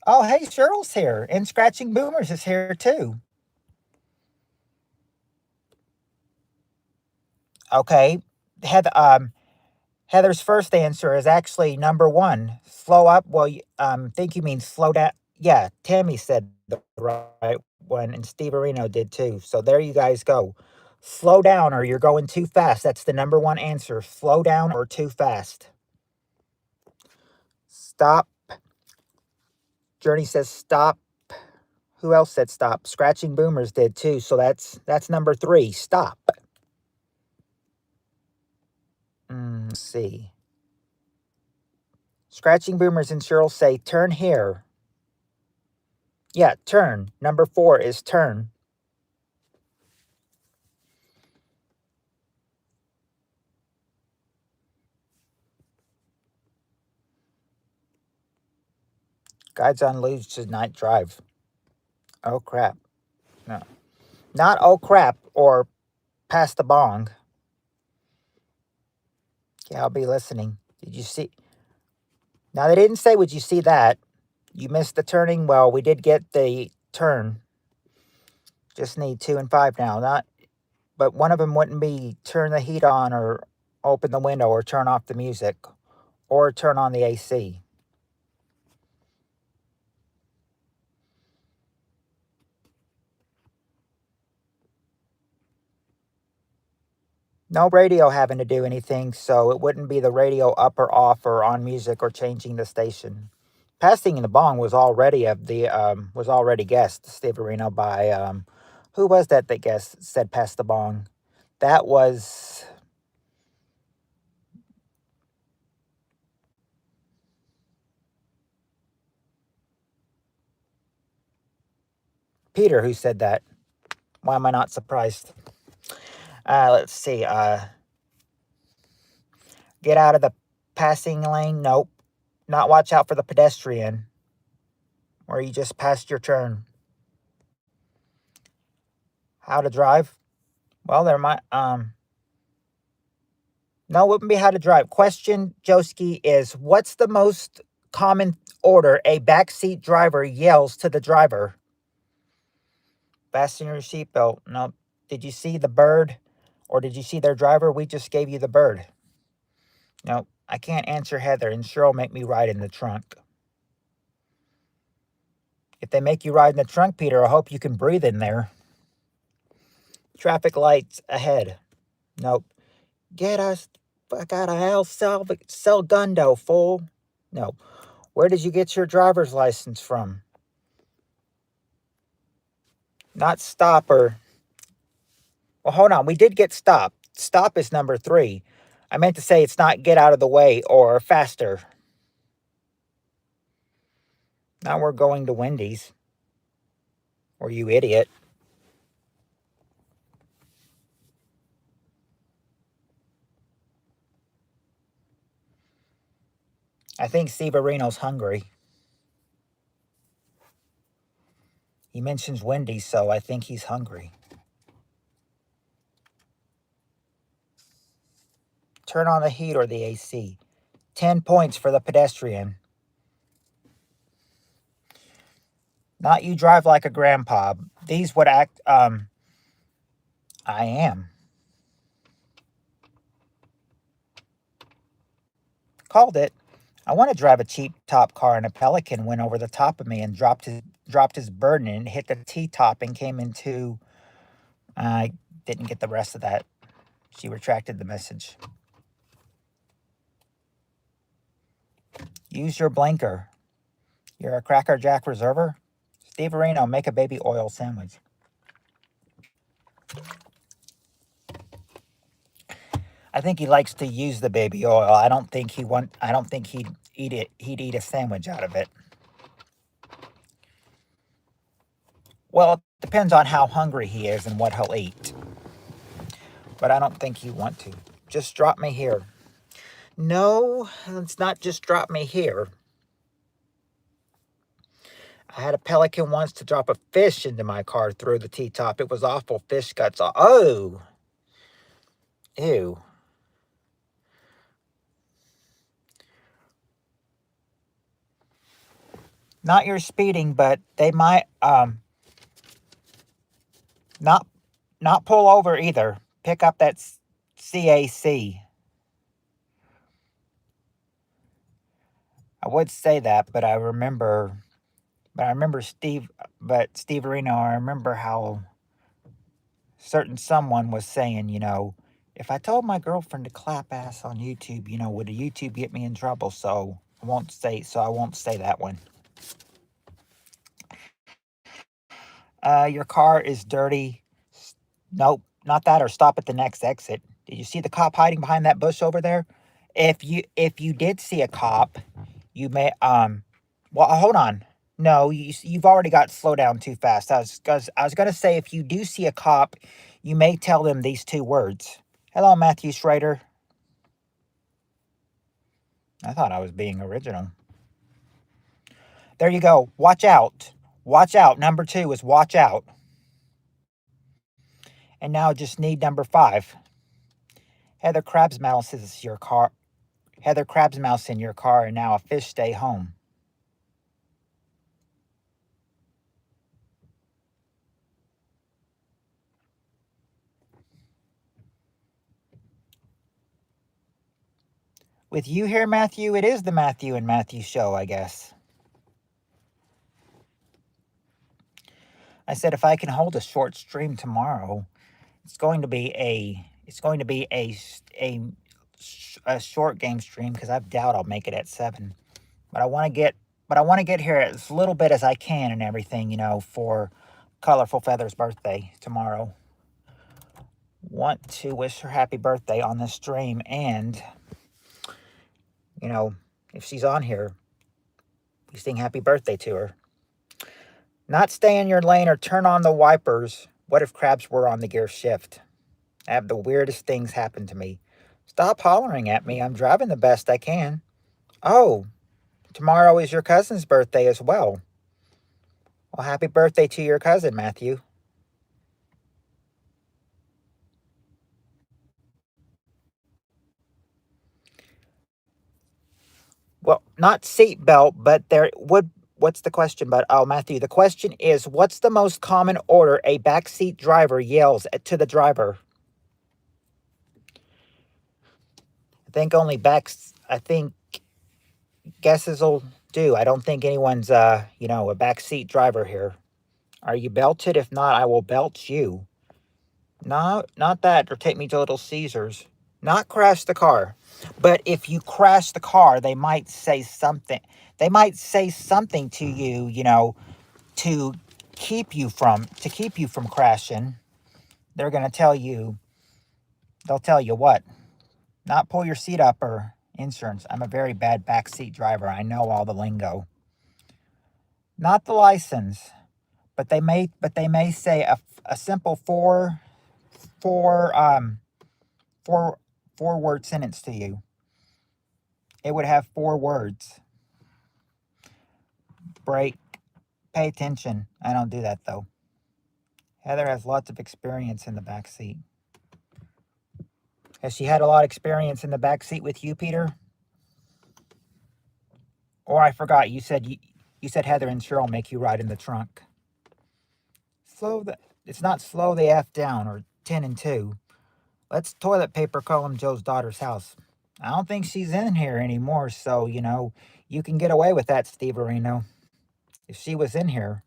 S1: Oh, hey, Cheryl's here. And Scratching Boomers is here too. Okay. Heather's first answer is actually number 1. Slow up. Well, think you mean slow down. Yeah, Tammy said the right one, and Steve Areno did too. So there you guys go. Slow down or you're going too fast. That's the number 1 answer. Slow down or too fast. Stop. Journey says stop. Who else said stop? Scratching Boomers did too. So that's number 3. Stop. Let's see. Scratching Boomers and Cheryl say turn here. Yeah, turn. Number 4 is turn. Guides on Luge to Night Drive. Oh crap. No. Not oh crap or pass the bong. Yeah, I'll be listening. Did you see? Now, they didn't say, would you see that? You missed the turning. Well, we did get the turn. Just need 2 and 5 now. Not, but one of them wouldn't be turn the heat on or open the window or turn off the music or turn on the AC. No radio having to do anything, so it wouldn't be the radio up or off or on music or changing the station. Passing the bong was already guessed, Steve Areno, by who was that guessed said pass the bong? That was Peter who said that. Why am I not surprised? Let's see. Get out of the passing lane. Nope. Not watch out for the pedestrian. Or you just passed your turn. How to drive? Well, there might no, it wouldn't be how to drive. Question, Joski, is what's the most common order a backseat driver yells to the driver? Fasten your seatbelt. No. Did you see the bird? Or did you see their driver? We just gave you the bird. No, I can't answer Heather, and sure will make me ride in the trunk. If they make you ride in the trunk, Peter, I hope you can breathe in there. Traffic lights ahead. Nope. Get us. I got a El Segundo, fool. No. Where did you get your driver's license from? Not stop or... Well, hold on. We did get stop. Stop is number 3. I meant to say it's not get out of the way or faster. Now we're going to Wendy's. Or you idiot. I think Steve Areno's hungry. He mentions Wendy's, so I think he's hungry. Turn on the heat or the AC. 10 points for the pedestrian. Not you drive like a grandpa. These would act, I am. Called it. I want to drive a cheap top car, and a Pelican went over the top of me and dropped his burden and hit the T-top and came into... I didn't get the rest of that. She retracted the message. Use your blinker. You're a Cracker Jack reserver? Steve Areno, make a baby oil sandwich. I think he likes to use the baby oil. I don't think he'd eat it. He'd eat a sandwich out of it. Well, it depends on how hungry he is and what he'll eat. But I don't think he'd want to. Just drop me here. No, it's not just drop me here. I had a Pelican once to drop a fish into my car through the T-top. It was awful. Fish guts. Oh! Ew. Not your speeding, but they might not pull over either. Pick up that CAC. I would say that, but I remember Steve Areno, I remember how certain someone was saying, if I told my girlfriend to clap ass on YouTube, would a YouTube get me in trouble? So I won't say that one. Your car is dirty. Nope, not that, or stop at the next exit. Did you see the cop hiding behind that bush over there? If you did see a cop, you may well, hold on. No, you've already got slow down too fast. I was gonna say, if you do see a cop, you may tell them these 2 words. Hello, Matthew Schrader. I thought I was being original. There you go. Watch out. Watch out. Number 2 is watch out. And now just need number 5. Heather Crab's Mouse is your car. Heather Crab's Mouse in your car, and now a fish stay home. With you here, Matthew, it is the Matthew and Matthew show, I guess. I said if I can hold a short stream tomorrow, it's going to be a short game stream because I doubt I'll make it at 7. But I want to get here as little bit as I can and everything, for Colorful Feather's birthday tomorrow. Want to wish her happy birthday on this stream, and if she's on here, we sing happy birthday to her. Not stay in your lane or turn on the wipers. What if crabs were on the gear shift? I have the weirdest things happen to me. Stop hollering at me. I'm driving the best I can. Oh, tomorrow is your cousin's birthday as well. Well, happy birthday to your cousin, Matthew. Well, not seatbelt, but there would. What's the question? But Matthew, the question is, what's the most common order a backseat driver yells to the driver? I think guesses will do. I don't think anyone's a backseat driver here. Are you belted? If not, I will belt you. No, not that, or take me to Little Caesars. Not crash the car. But if you crash the car, they might say something. They might say something to you, to keep you from crashing. They're going to tell you, they'll tell you what? Not pull your seat up or insurance. I'm a very bad backseat driver. I know all the lingo. Not the license, but they may say a simple four word sentence to you. It would have 4 words. Brake, pay attention. I don't do that though. Heather has lots of experience in the back seat. Has she had a lot of experience in the back seat with you, Peter? Or I forgot, you said Heather and Cheryl make you ride in the trunk. It's not slow the F down or 10 and 2. Let's toilet paper Colum Joe's daughter's house. I don't think she's in here anymore, so, you can get away with that, Steve Areno. If she was in here.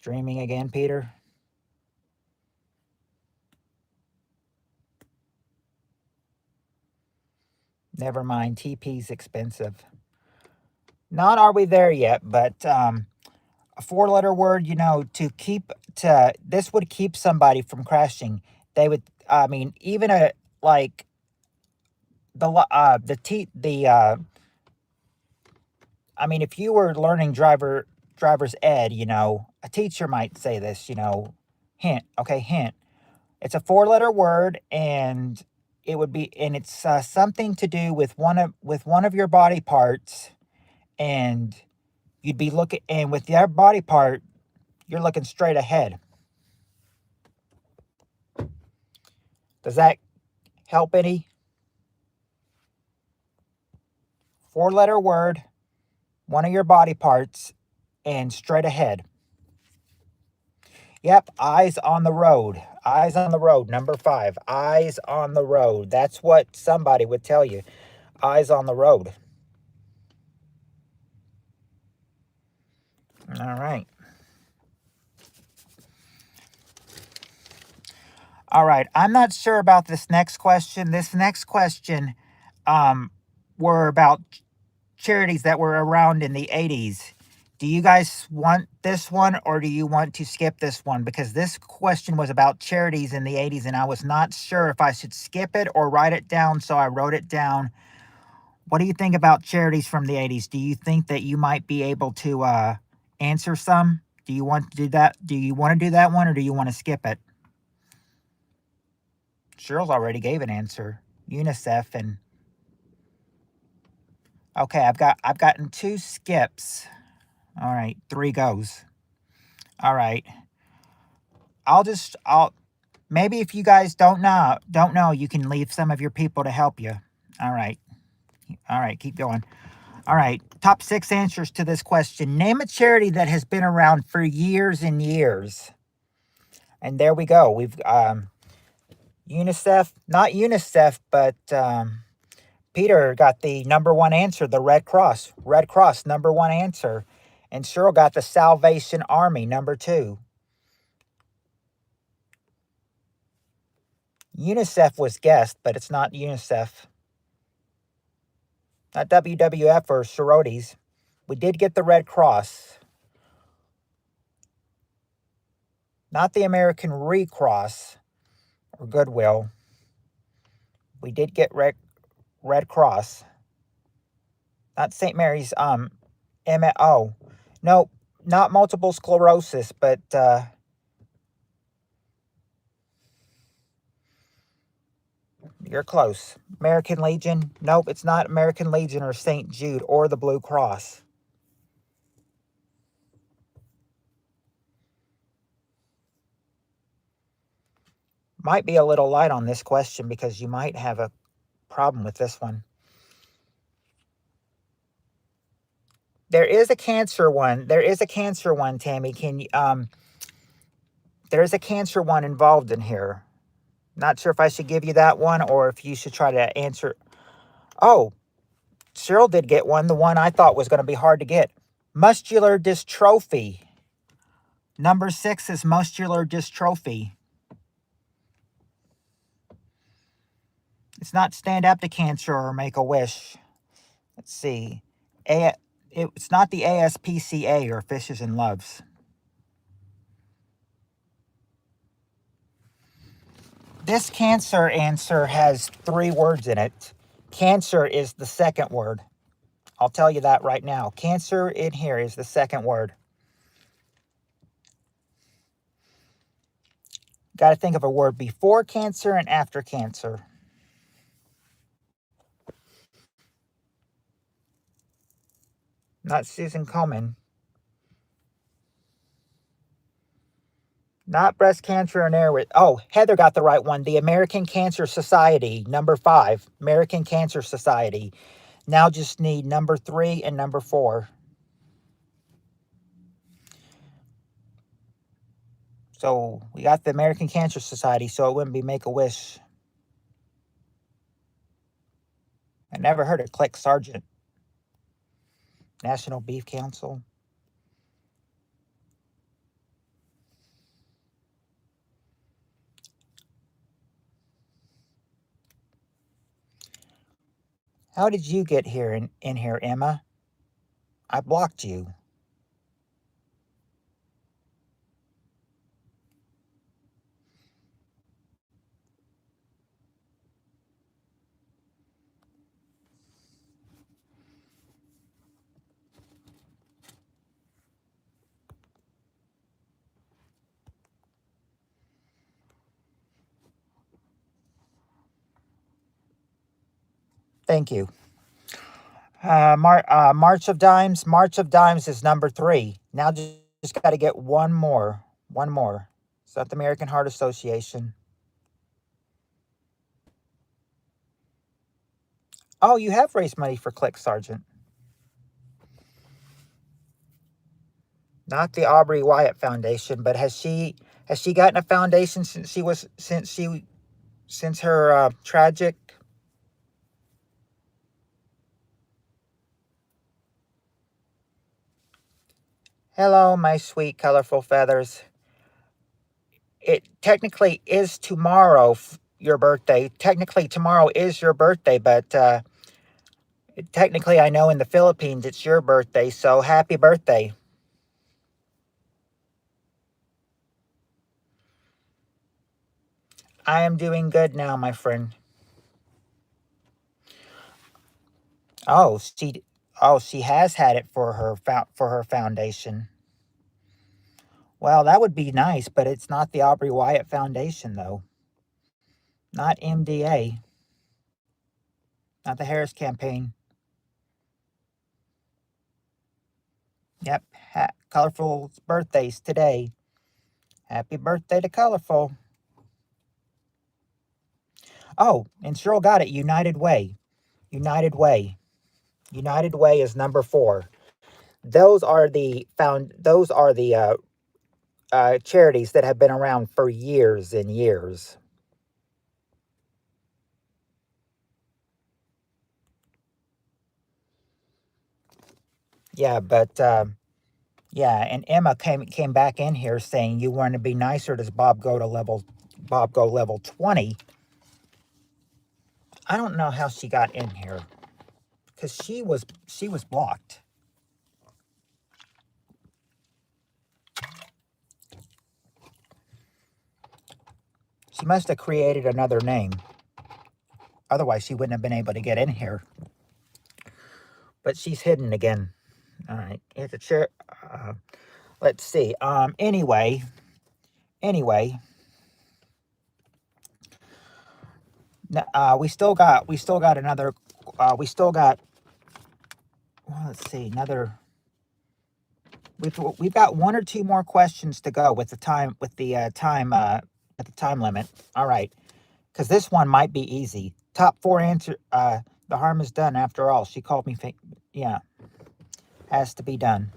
S1: Dreaming again, Peter? Never mind, TP's expensive. Not are we there yet, but a 4-letter word, this would keep somebody from crashing. They would, even if you were learning driver's ed, a teacher might say this, hint. Okay, hint. It's a 4-letter word, and it's something to do with one of your body parts, and you'd be looking, and with your body part, you're looking straight ahead. Does that help any? 4-letter word, one of your body parts, and straight ahead. Yep, eyes on the road. Eyes on the road, number 5. Eyes on the road. That's what somebody would tell you. Eyes on the road. All right. All right, I'm not sure about this next question. This next question were about charities that were around in the 80s. Do you guys want this one, or do you want to skip this one? Because this question was about charities in the 80s, and I was not sure if I should skip it or write it down, so I wrote it down. What do you think about charities from the 80s? Do you think that you might be able to answer some? Do you want to do that? Do you want to do that one, or do you want to skip it? Cheryl's already gave an answer. UNICEF and... Okay, I've gotten 2 skips. All right, 3 goes. All right. Maybe if you guys don't know, you can leave some of your people to help you. All right. All right, keep going. All right, top 6 answers to this question. Name a charity that has been around for years and years. And there we go. We've UNICEF, not UNICEF, but Peter got the number 1 answer, the Red Cross. Red Cross, number 1 answer. And Cheryl got the Salvation Army, number 2. UNICEF was guessed, but it's not UNICEF. Not WWF or sororities. We did get the Red Cross. Not the American Recross or Goodwill. We did get Red Cross. Not St. Mary's, MO. No, not multiple sclerosis, but you're close. American Legion. Nope, it's not American Legion or St. Jude or the Blue Cross. Might be a little light on this question because you might have a problem with this one. There is a cancer one. There is a cancer one, Tammy. Can you there's a cancer one involved in here. Not sure if I should give you that one or if you should try to answer. Oh, Cheryl did get one, the one I thought was going to be hard to get. Muscular dystrophy. Number 6 is muscular dystrophy. It's not Stand Up to Cancer or Make a Wish. Let's see. It's not the ASPCA or Fishes and Loves. This cancer answer has 3 words in it. Cancer is the second word. I'll tell you that right now. Cancer in here is the second word. Got to think of a word before cancer and after cancer. Not Susan Komen. Not breast cancer and airway. Oh, Heather got the right one. The American Cancer Society, number 5. American Cancer Society. Now just need number 3 and number 4. So we got the American Cancer Society, so it wouldn't be Make-A-Wish. I never heard of Click Sergeant. National Beef Council. How did you get here in here, Emma? I blocked you. Thank you. March of Dimes. March of Dimes is number 3. Now just got to get one more. One more. Is that the American Heart Association? Oh, you have raised money for Click Sergeant. Not the Aubrey Wyatt Foundation, but has she gotten a foundation since her tragic? Hello, my sweet colorful feathers. It technically is tomorrow your birthday. Technically tomorrow is your birthday, but technically I know in the Philippines it's your birthday, so happy birthday. I am doing good now, my friend. Oh, she has had it for her foundation. Well, that would be nice, but it's not the Aubrey Wyatt Foundation, though. Not MDA. Not the Harris campaign. Yep, Colorful's birthday's today. Happy birthday to Colorful. Oh, and Cheryl got it. United Way. United Way. United Way is number 4. Those are the charities that have been around for years and years. Yeah, but yeah, and Emma came back in here saying you want to be nicer. Does Bob go level 20? I don't know how she got in here because she was blocked. She must have created another name. Otherwise, she wouldn't have been able to get in here. But she's hidden again. All right, here's a chair. Let's see. Anyway, we still got another. We still got. Well, let's see another. We've got one or two more questions to go with the time at the time limit. All right, because this one might be easy. Top 4 answer. The harm is done after all. She called me fake. Yeah, has to be done.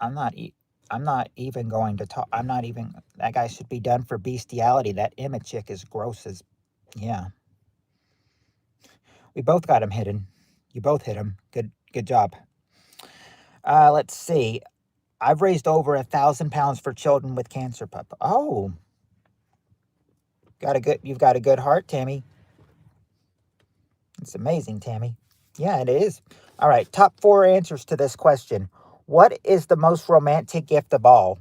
S1: I'm not. I'm not even going to talk. I'm not even. That guy should be done for bestiality. That Emma chick is gross as. Yeah, we both got him hidden. You both hit him. Good job. Let's see. I've raised over £1,000 for children with cancer. Papa. Oh, You've got a good heart, Tammy. It's amazing, Tammy. Yeah, it is. All right. Top 4 answers to this question. What is the most romantic gift of all?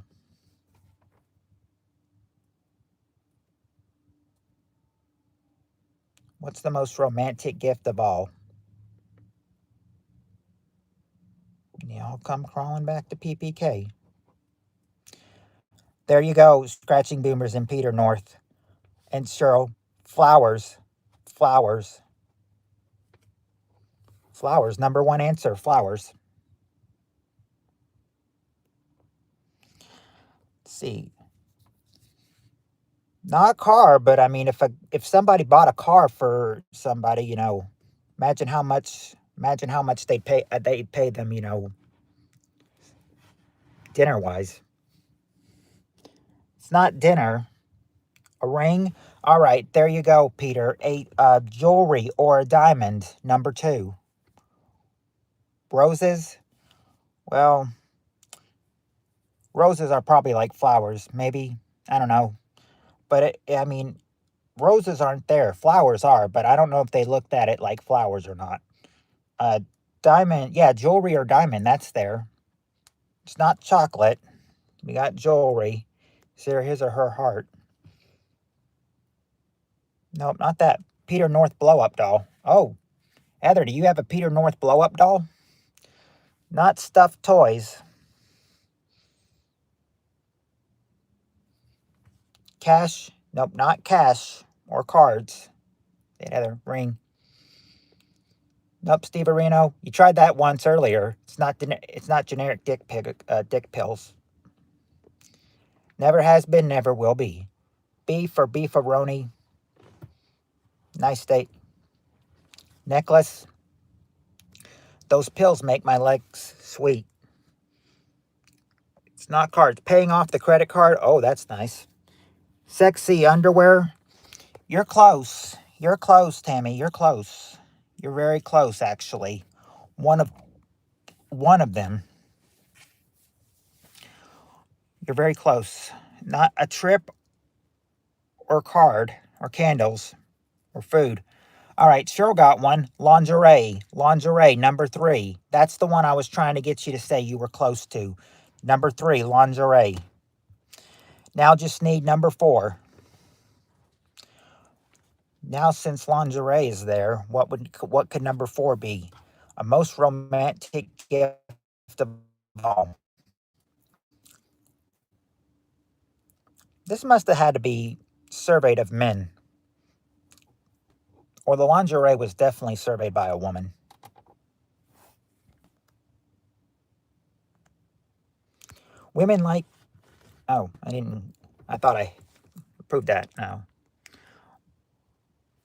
S1: What's the most romantic gift of all? Y'all come crawling back to PPK. There you go, Scratching Boomers and Peter North. And Cheryl, flowers. Flowers. Flowers. Number 1 answer, flowers. Let's see. Not a car, but I mean, if somebody bought a car for somebody, imagine how much they'd pay them, dinner wise. It's not dinner. A ring. All right, there you go, Peter. Jewelry or a diamond. Number 2. Roses. Well, roses are probably like flowers, maybe. I don't know, but I mean, roses aren't there. Flowers are, but I don't know if they looked at it like flowers or not. Uh, Diamond, yeah, jewelry or diamond, that's there. It's not chocolate. We got jewelry. See, his or her heart. Nope, not that. Peter North blow up doll. Oh, Heather, do you have a Peter North blow up doll? Not stuffed toys. Cash. Nope, not cash or cards. Heather, ring. Nope, Steve Areno. You tried that once earlier. It's not generic dick pills. Never has been, never will be. Beef or beefaroni. Nice state. Necklace. Those pills make my legs sweet. It's not cards. Paying off the credit card. Oh, that's nice. Sexy underwear. You're close. You're close, Tammy. You're close. You're very close, actually. One of one of them. You're very close. Not a trip or card or candles or food. All right, Cheryl got one. Lingerie. Lingerie, number 3. That's the one I was trying to get you to say you were close to. Number 3, lingerie. Now just need number 4. Now since lingerie is there, what could number 4 be? A most romantic gift first of all, this must have had to be surveyed of men, or the lingerie was definitely surveyed by a woman. Women like, oh, I thought I proved that. No.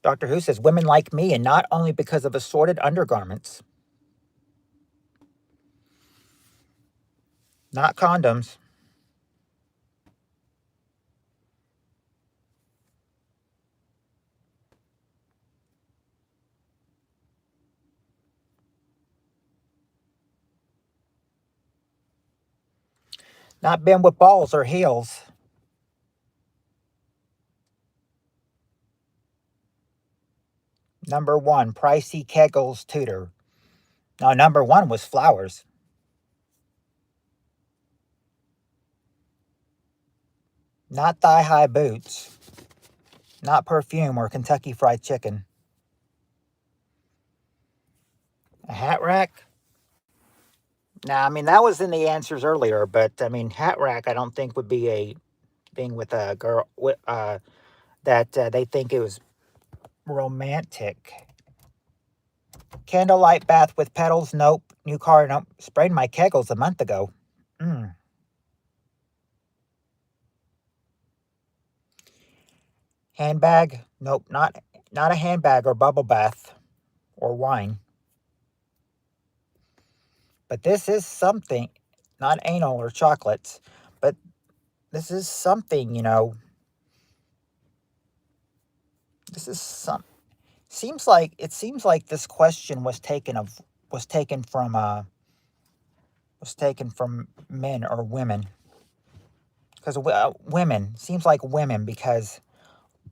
S1: Doctor Who says women like me, and not only because of assorted undergarments, not condoms. Not been with balls or heels. Number one, Pricey Keggles Tudor. No, number one was flowers. Not thigh-high boots. Not perfume or Kentucky Fried Chicken. A hat rack? Nah, I mean, that was in the answers earlier, but I mean, hat rack I don't think would be a thing with a girl that they think it was romantic. Candlelight bath with petals? Nope. New car? Nope. Sprayed my kegels a month ago. Handbag? Nope. Not a handbag or bubble bath or wine. But this is something. Not anal or chocolates, but this is something, you know. This is some. Seems like this question was taken from men or women. Because women, seems like women, because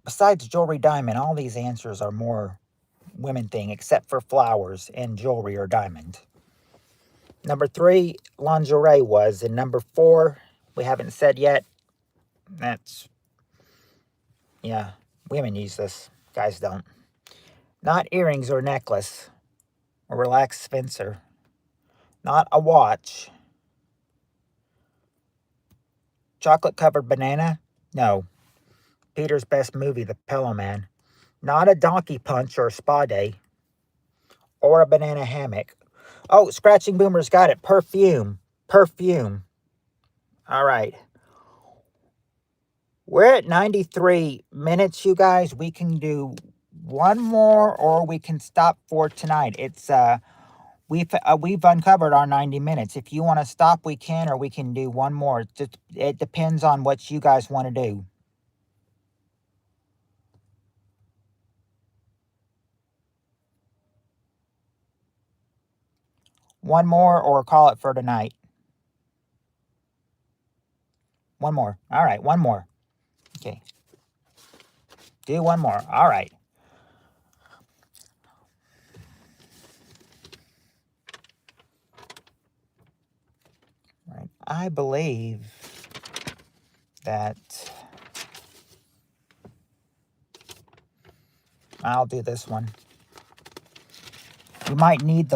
S1: besides jewelry, diamond, all these answers are more women thing, except for flowers and jewelry or diamond. Number 3, lingerie was, and number 4, we haven't said yet. That's, yeah, women use this, guys don't. Not earrings or necklace, or relaxed Spencer. Not a watch. Chocolate covered banana? No. Peter's best movie, The Pillow Man. Not a donkey punch or a spa day. Or a banana hammock. Oh, Scratching Boomer's got it. Perfume. Perfume. All right. We're at 93 minutes, you guys. We can do one more, or we can stop for tonight. It's we've uncovered our 90 minutes. If you want to stop, we can, or we can do one more. It depends on what you guys want to do. One more, or call it for tonight. One more. All right, one more. Okay. Do one more. All right. Right. I believe that I'll do this one. We might need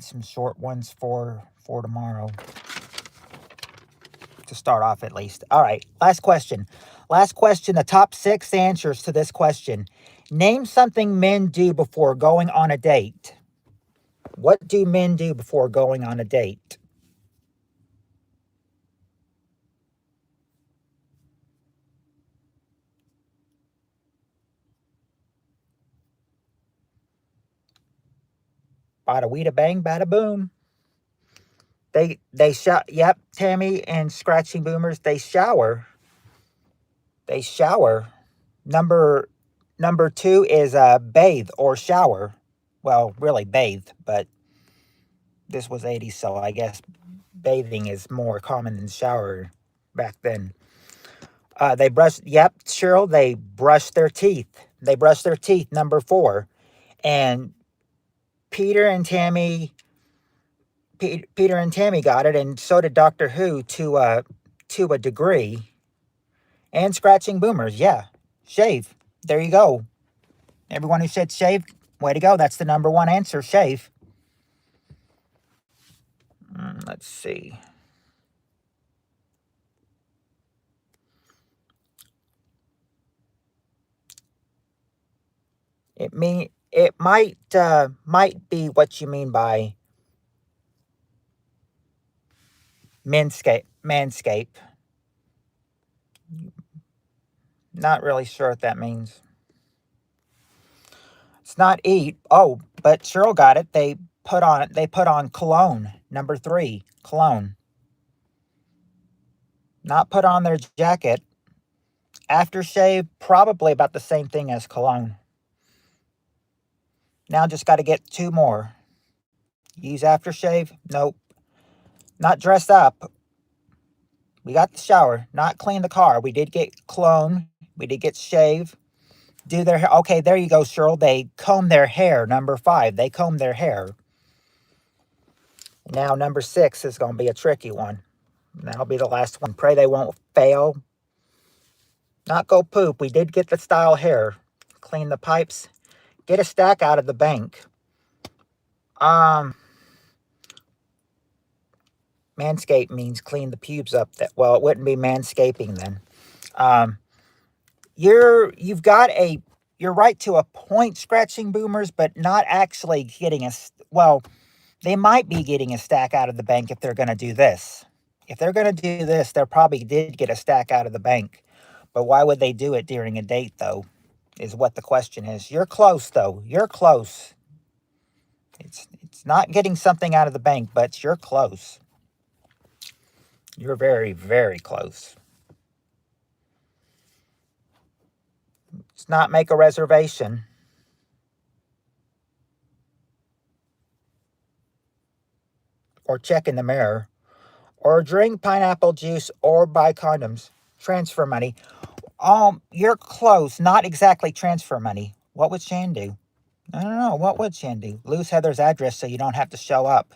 S1: some short ones for tomorrow. To start off, at least. All right, last question. The top 6 answers to this question. Name something men do before going on a date. What do men do before going on a date? Bada weeda bang, bada boom. They shower. Yep, Tammy and Scratching Boomers, they shower. They shower. Number 2 is bathe or shower. Well, really bathe, but this was 80s, so I guess bathing is more common than shower back then. They brush. Yep, Cheryl. They brush their teeth. They brush their teeth. Number 4, and Peter and Tammy. Peter and Tammy got it, and so did Doctor Who to a degree. And Scratching Boomers, yeah, shave. There you go. Everyone who said shave, way to go. That's the number 1 answer. Shave. Let's see. It might be what you mean by manscape. Not really sure what that means. It's not eat. Oh, but Cheryl got it. They put on cologne. Number 3, cologne. Not put on their jacket. Aftershave, probably about the same thing as cologne. Now just got to get 2 more. Use aftershave? Nope. Not dress up. We got the shower. Not clean the car. We did get cologne. We did get shave. Do their hair. Okay, there you go, Cheryl. They comb their hair. Number 5. They comb their hair. Now number 6 is going to be a tricky one. That'll be the last one. Pray they won't fail. Not go poop. We did get the style hair. Clean the pipes. Get a stack out of the bank. Manscape means clean the pubes up. Well, it wouldn't be manscaping then. You're right to a point, scratching boomers, but not actually getting well, they might be getting a stack out of the bank if they're going to do this. If they're going to do this, they probably did get a stack out of the bank. But why would they do it during a date, though, is what the question is. You're close, though. You're close. It's not getting something out of the bank, but you're close. You're very, very close. It's not make a reservation. Or check in the mirror. Or drink pineapple juice or buy condoms. Transfer money. You're close. Not exactly transfer money. What would Shan do? I don't know. What would Shan do? Lose Heather's address so you don't have to show up.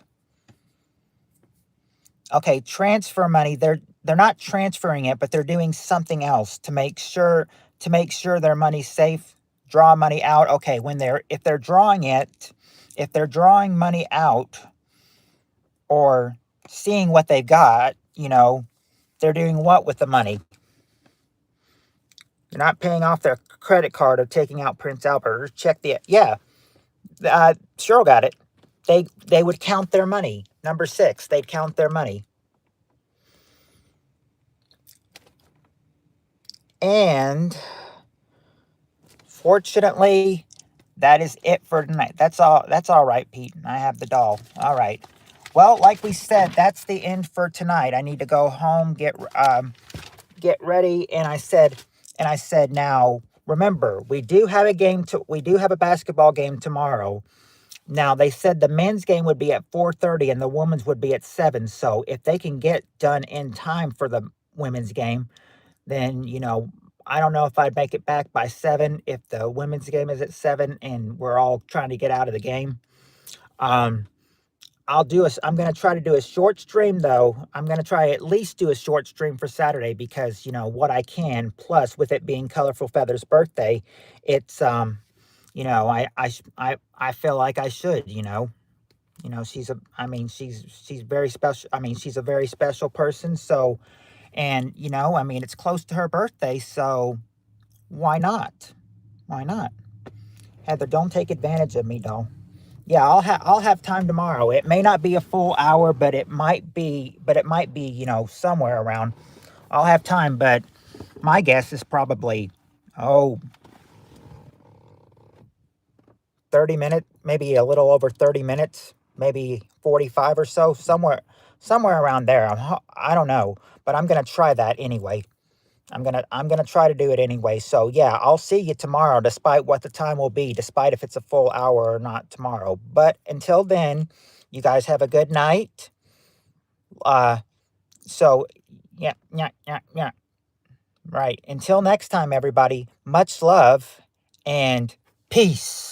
S1: Okay, transfer money. They're not transferring it, but they're doing something else to make sure their money's safe. Draw money out. Okay, if they're drawing money out or seeing what they've got, they're doing what with the money? They're not paying off their credit card or taking out Prince Albert or Cheryl got it. They would count their money. Number 6, they'd count their money. And fortunately, that is it for tonight. That's all right, Pete. I have the doll. All right. Well, like we said, that's the end for tonight. I need to go home, get ready, and I said now, remember, we do have a basketball game tomorrow. Now, they said the men's game would be at 4:30 and the women's would be at 7. So if they can get done in time for the women's game, then, I don't know if I'd make it back by 7 if the women's game is at 7 and we're all trying to get out of the game. I'm going to try to do a short stream, though. I'm going to try at least do a short stream for Saturday because, what I can. Plus, with it being Colorful Feather's birthday, it's, I feel like I should, she's very special. She's a very special person. So, and, it's close to her birthday. So why not? Why not? Heather, don't take advantage of me, doll. Yeah, I'll have time tomorrow. It may not be a full hour, but it might be, somewhere around. I'll have time, but my guess is probably, 30 minutes, maybe a little over 30 minutes, maybe 45 or so, somewhere around there. I don't know, but I'm going to try that anyway. I'm going to try to do it anyway. So yeah, I'll see you tomorrow, despite what the time will be, despite if it's a full hour or not tomorrow. But until then, you guys have a good night. So yeah. Right. Until next time, everybody, much love and peace.